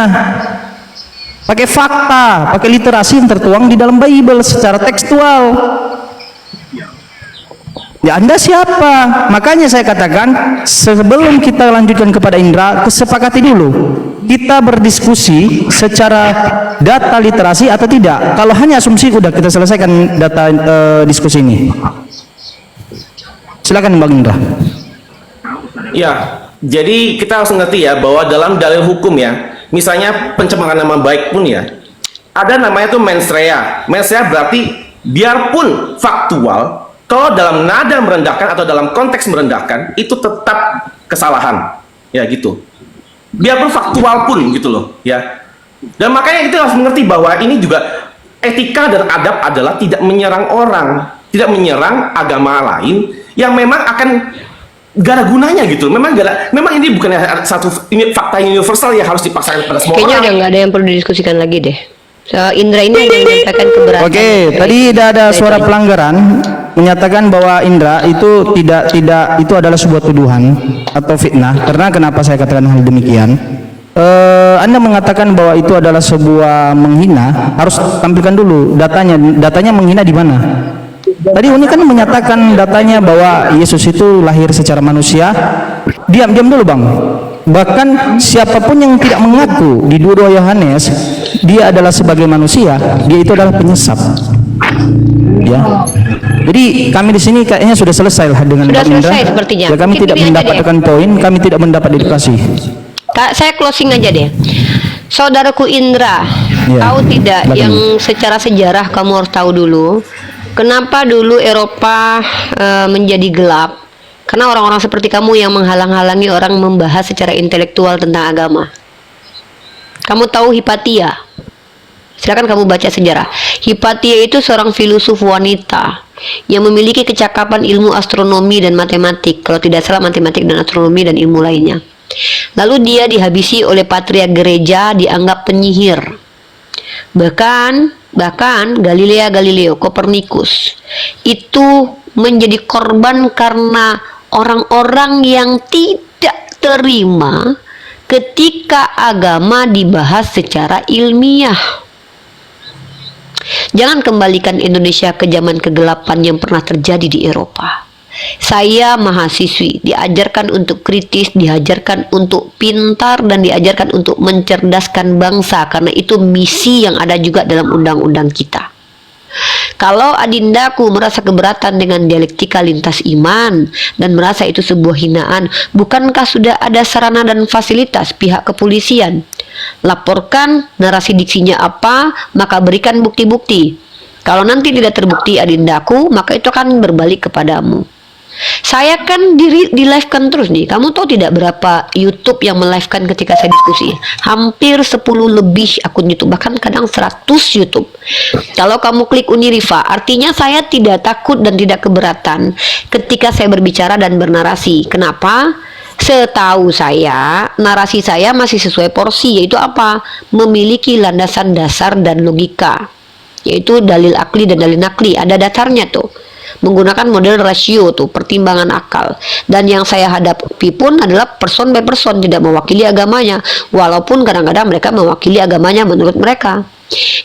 pakai fakta, pakai literasi yang tertuang di dalam Bible secara tekstual. Ya Anda siapa? Makanya saya katakan sebelum kita lanjutkan kepada Indra, kesepakati dulu kita berdiskusi secara data literasi atau tidak. Kalau hanya asumsi, udah kita selesaikan data diskusi ini. Silakan Bang Indra. Ya, jadi kita harus ngerti ya bahwa dalam dalil hukum ya, misalnya pencemaran nama baik pun ya, ada namanya tuh mens rea. Mens rea berarti biarpun faktual, kalau dalam nada merendahkan atau dalam konteks merendahkan, itu tetap kesalahan. Ya gitu. Biarpun faktual pun gitu loh ya. Dan makanya kita harus mengerti bahwa ini juga etika dan adab adalah tidak menyerang orang, tidak menyerang agama lain yang memang akan gak ada gunanya gitu. Memang ini bukan ini fakta universal yang harus dipaksakan pada semua Kayaknya orang. udah nggak ada yang perlu didiskusikan lagi deh. Indra ini hanya menyampaikan keberatan. Oke, tadi ada suara pelanggaran menyatakan bahwa Indra itu tidak itu adalah sebuah tuduhan atau fitnah. Karena kenapa saya katakan hal demikian? Anda mengatakan bahwa itu adalah sebuah menghina, harus tampilkan dulu datanya. Datanya menghina di mana? Tadi Uni kan menyatakan datanya bahwa Yesus itu lahir secara manusia. Diam dulu Bang. Bahkan siapapun yang tidak mengaku di 2 Yohanes dia adalah sebagai manusia, dia itu adalah penyesat. Ya. Jadi kami di sini kayaknya sudah selesai lah dengan Sudah Bang Indra. selesai sepertinya. Ya, kami Mungkin tidak ini aja mendapatkan poin, kami tidak mendapat edukasi. Kak, saya closing aja deh. Saudaraku Indra, Ya, tahu tidak silakan. yang secara sejarah kamu harus tahu dulu, kenapa dulu Eropa menjadi gelap? Karena orang-orang seperti kamu yang menghalang-halangi orang membahas secara intelektual tentang agama. Kamu tahu Hipatia? Silakan kamu baca sejarah. Hipatia itu seorang filosof wanita yang memiliki kecakapan ilmu astronomi dan matematik. Kalau tidak salah matematik dan astronomi dan ilmu lainnya. Lalu dia dihabisi oleh patriark gereja, dianggap penyihir. Bahkan Galileo Kopernikus itu menjadi korban karena orang-orang yang tidak terima ketika agama dibahas secara ilmiah. Jangan kembalikan Indonesia ke zaman kegelapan yang pernah terjadi di Eropa. Saya mahasiswi, diajarkan untuk kritis, diajarkan untuk pintar, dan diajarkan untuk mencerdaskan bangsa, karena itu misi yang ada juga dalam undang-undang kita. Kalau adindaku merasa keberatan dengan dialektika lintas iman dan merasa itu sebuah hinaan, bukankah sudah ada sarana dan fasilitas pihak kepolisian? Laporkan narasi diksinya apa, maka berikan bukti-bukti. Kalau nanti tidak terbukti adindaku, maka itu akan berbalik kepadamu. Saya kan di live-kan terus nih. Kamu tahu tidak berapa YouTube yang melive-kan ketika saya diskusi? Hampir 10 lebih akun YouTube, bahkan kadang 100 YouTube. Kalau kamu klik Unirifa, artinya saya tidak takut dan tidak keberatan ketika saya berbicara dan bernarasi. Kenapa? Setahu saya, narasi saya masih sesuai porsi, yaitu apa? Memiliki landasan dasar dan logika, yaitu dalil akli dan dalil nakli. Ada dasarnya tuh. Menggunakan model rasio tuh, pertimbangan akal. Dan yang saya hadapi pun adalah person by person, tidak mewakili agamanya, walaupun kadang-kadang mereka mewakili agamanya menurut mereka.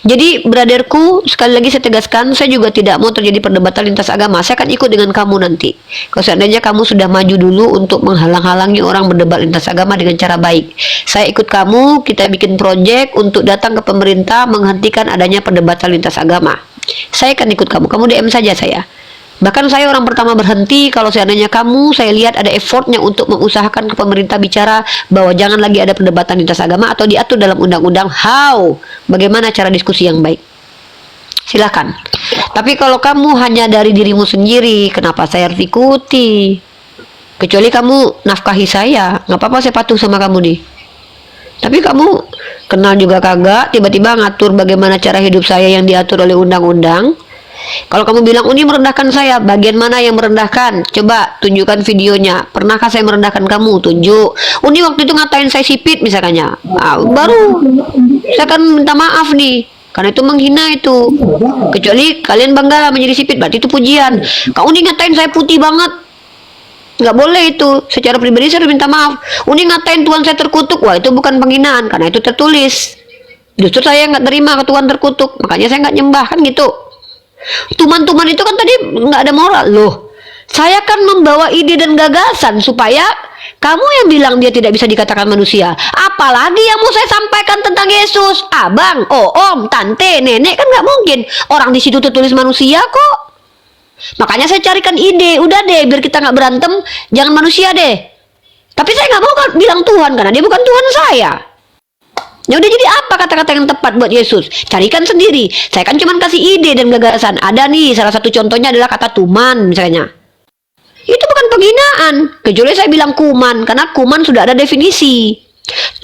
Jadi brotherku, sekali lagi saya tegaskan, saya juga tidak mau terjadi perdebatan lintas agama. Saya akan ikut dengan kamu nanti. Kalau seandainya kamu sudah maju dulu untuk menghalang-halangi orang berdebat lintas agama dengan cara baik, saya ikut kamu. Kita bikin proyek untuk datang ke pemerintah menghentikan adanya perdebatan lintas agama. Saya akan ikut kamu. Kamu DM saja saya. Bahkan saya orang pertama berhenti kalau seandainya kamu, saya lihat ada effortnya untuk mengusahakan ke pemerintah bicara bahwa jangan lagi ada perdebatan lintas agama atau diatur dalam undang-undang bagaimana cara diskusi yang baik. Silakan. Tapi kalau kamu hanya dari dirimu sendiri, kenapa saya harus ikuti? Kecuali kamu nafkahi saya, nggak apa-apa saya patuh sama kamu nih. Tapi kamu kenal juga kagak, tiba-tiba ngatur bagaimana cara hidup saya yang diatur oleh undang-undang. Kalau kamu bilang Uni merendahkan saya, bagian mana yang merendahkan? Coba tunjukkan videonya. Pernahkah saya merendahkan kamu? Tunjuk. Uni waktu itu ngatain saya sipit misalnya. Baru saya akan minta maaf nih, karena itu menghina itu. Kecuali kalian bangga menjadi sipit, berarti itu pujian. Kak Uni ngatain saya putih banget, nggak boleh itu. Secara pribadi saya harus minta maaf. Uni ngatain Tuhan saya terkutuk, wah itu bukan penghinaan, karena itu tertulis. Justru saya nggak terima ke Tuhan terkutuk, makanya saya nggak nyembah, kan gitu. Tuman-tuman itu kan tadi nggak ada moral loh. Saya kan membawa ide dan gagasan supaya kamu yang bilang dia tidak bisa dikatakan manusia. Apalagi yang mau saya sampaikan tentang Yesus, abang, om, tante, nenek, kan nggak mungkin. Orang di situ tertulis manusia kok. Makanya saya carikan ide, udah deh biar kita nggak berantem, jangan manusia deh. Tapi saya nggak mau bilang Tuhan karena dia bukan Tuhan saya. Ya udah, jadi apa kata-kata yang tepat buat Yesus? Carikan sendiri. Saya kan cuma kasih ide dan gagasan. Ada nih, salah satu contohnya adalah kata tuman misalnya. Itu bukan penghinaan. Kecuali saya bilang kuman, karena kuman sudah ada definisi.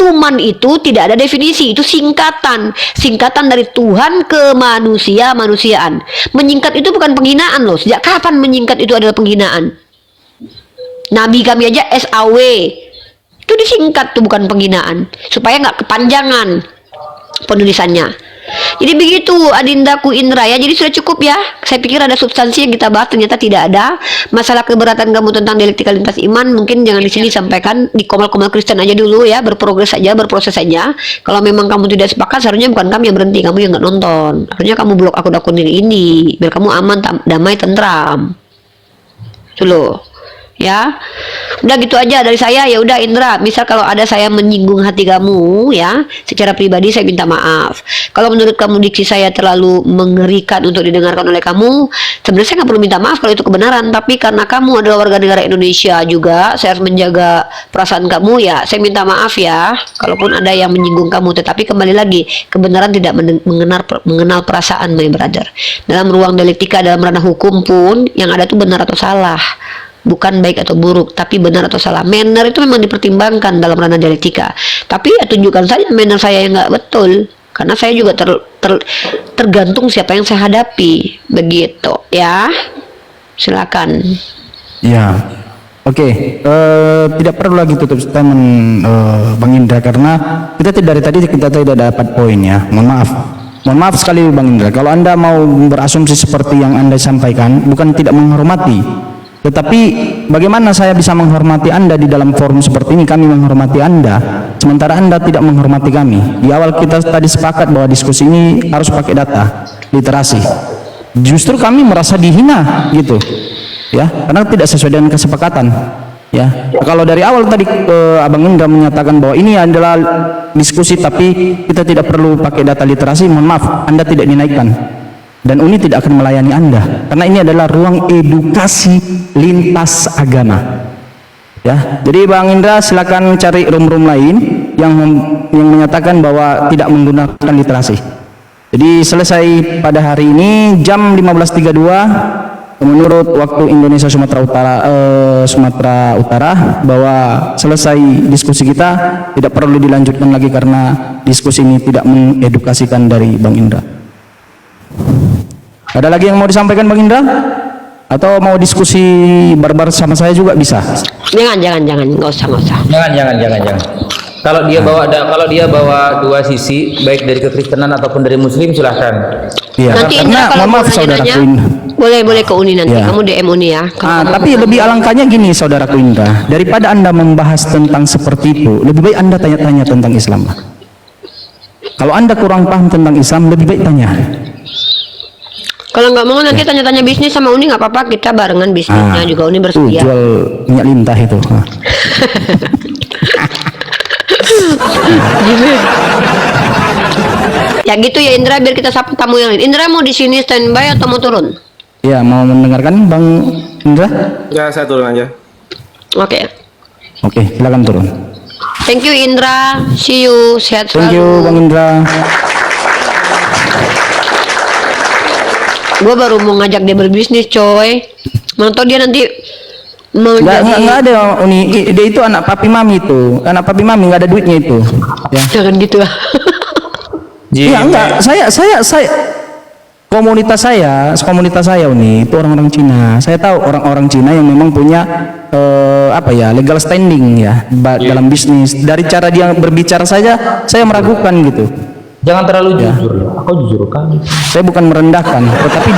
Tuman itu tidak ada definisi, itu singkatan. Singkatan dari Tuhan ke manusiaan. Menyingkat itu bukan penghinaan loh. Sejak kapan menyingkat itu adalah penghinaan? Nabi kami aja SAW. Itu disingkat tuh, bukan penghinaan, supaya nggak kepanjangan penulisannya. Jadi begitu Adindaku Indra ya. Jadi sudah cukup ya. Saya pikir ada substansi yang kita bahas, ternyata tidak ada. Masalah keberatan kamu tentang dialektika lintas iman mungkin jangan di sini sampaikan, di Komal-Komal Kristen aja dulu ya, berproses saja. Kalau memang kamu tidak sepakat, seharusnya bukan kami yang berhenti, kamu yang nggak nonton. Harusnya kamu blok akun-akun ini biar kamu aman, damai, tentram. Itu loh. Ya, udah gitu aja dari saya. Ya udah Indra, misal kalau ada saya menyinggung hati kamu ya, secara pribadi saya minta maaf. Kalau menurut kamu diksi saya terlalu mengerikan untuk didengarkan oleh kamu, sebenarnya saya nggak perlu minta maaf kalau itu kebenaran. Tapi karena kamu adalah warga negara Indonesia juga, saya harus menjaga perasaan kamu ya. Saya minta maaf ya, kalaupun ada yang menyinggung kamu. Tetapi kembali lagi, kebenaran tidak mengenal perasaan, my brother. Dalam ruang dialektika, dalam ranah hukum pun, yang ada tuh benar atau salah. Bukan baik atau buruk, tapi benar atau salah. Manner itu memang dipertimbangkan dalam ranah dialektika. Tapi ya tunjukkan saja manner saya yang nggak betul, karena saya juga tergantung siapa yang saya hadapi. Begitu ya. Silakan. Ya, oke. Tidak perlu lagi tutup statement Bang Indra, karena kita dari tadi kita tidak dapat poin ya. Mohon maaf sekali Bang Indra. Kalau Anda mau berasumsi seperti yang Anda sampaikan, bukan tidak menghormati. Tetapi bagaimana saya bisa menghormati Anda di dalam forum seperti ini? Kami menghormati Anda, sementara Anda tidak menghormati kami. Di awal kita tadi sepakat bahwa diskusi ini harus pakai data, literasi. Justru kami merasa dihina gitu, ya, karena tidak sesuai dengan kesepakatan. Ya, kalau dari awal tadi Abang Indra menyatakan bahwa ini adalah diskusi tapi kita tidak perlu pakai data literasi, mohon maaf, Anda tidak dinaikkan. Dan Uni tidak akan melayani Anda, karena ini adalah ruang edukasi lintas agama. Ya, jadi Bang Indra silakan cari room-room lain yang menyatakan bahwa tidak menggunakan literasi. Jadi selesai pada hari ini jam 15.32 menurut waktu Indonesia Sumatera Utara, bahwa selesai diskusi kita, tidak perlu dilanjutkan lagi karena diskusi ini tidak mengedukasikan dari Bang Indra. Ada lagi yang mau disampaikan Bang Indra? Atau mau diskusi barbar sama saya juga bisa? Jangan, nggak usah. Jangan. Kalau dia bawa dua sisi, baik dari kekristenan ataupun dari Muslim, silahkan. Iya. Nanti Karena Indra kalau mohon maaf saudaraku Indra. boleh ke Uni nanti. Ya. Kamu DM Uni ya. Tapi lebih alangkahnya gini saudaraku Indra, daripada Anda membahas tentang seperti itu, lebih baik Anda tanya-tanya tentang Islam. Kalau Anda kurang paham tentang Islam, lebih baik tanya. Kalau nggak mau nanti tanya-tanya bisnis sama Uni nggak apa-apa, kita barengan bisnisnya juga Uni bersedia. Jual minyak lintah itu. Ya gitu ya Indra, biar kita sapa tamu yang lain. Indra mau di sini standby atau mau turun? Ya, mau mendengarkan Bang Indra? Ya, saya turun aja. Oke. Oke, silakan turun. Thank you Indra, see you, sehat Thank selalu. you Bang Indra. Gue baru mau ngajak dia berbisnis coy. Mana tau dia nanti mau Nggak ada Uni, dia itu anak papi mami itu, anak papi mami nggak ada duitnya itu. Ya. Jangan gitu lah. Iya enggak, saya komunitas saya Uni itu orang-orang Cina. Saya tahu orang-orang Cina yang memang punya legal standing ya dalam bisnis. Dari cara dia berbicara saja saya meragukan gitu. Jangan terlalu jujur ya. Aku jujur kan. Saya bukan merendahkan, tetapi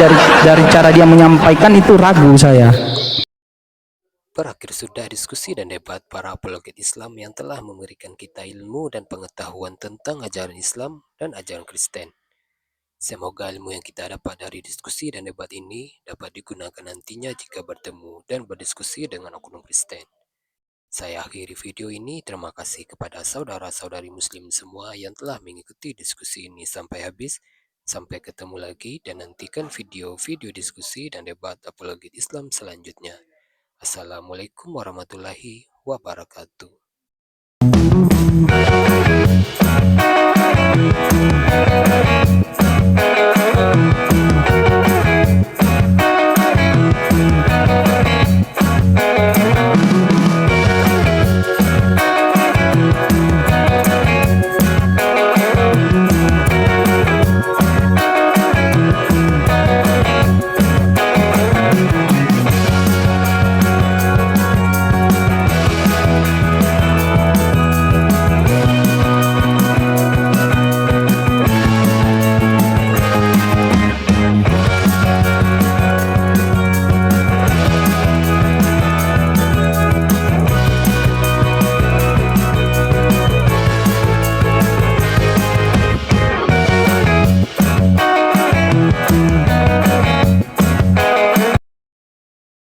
dari cara dia menyampaikan itu ragu saya. Berakhir sudah diskusi dan debat para apologet Islam yang telah memberikan kita ilmu dan pengetahuan tentang ajaran Islam dan ajaran Kristen. Semoga ilmu yang kita dapat dari diskusi dan debat ini dapat digunakan nantinya jika bertemu dan berdiskusi dengan oknum Kristen. Saya akhiri video ini. Terima kasih kepada saudara-saudari muslim semua yang telah mengikuti diskusi ini sampai habis. Sampai ketemu lagi dan nantikan video-video diskusi dan debat apologet Islam selanjutnya. Assalamualaikum warahmatullahi wabarakatuh.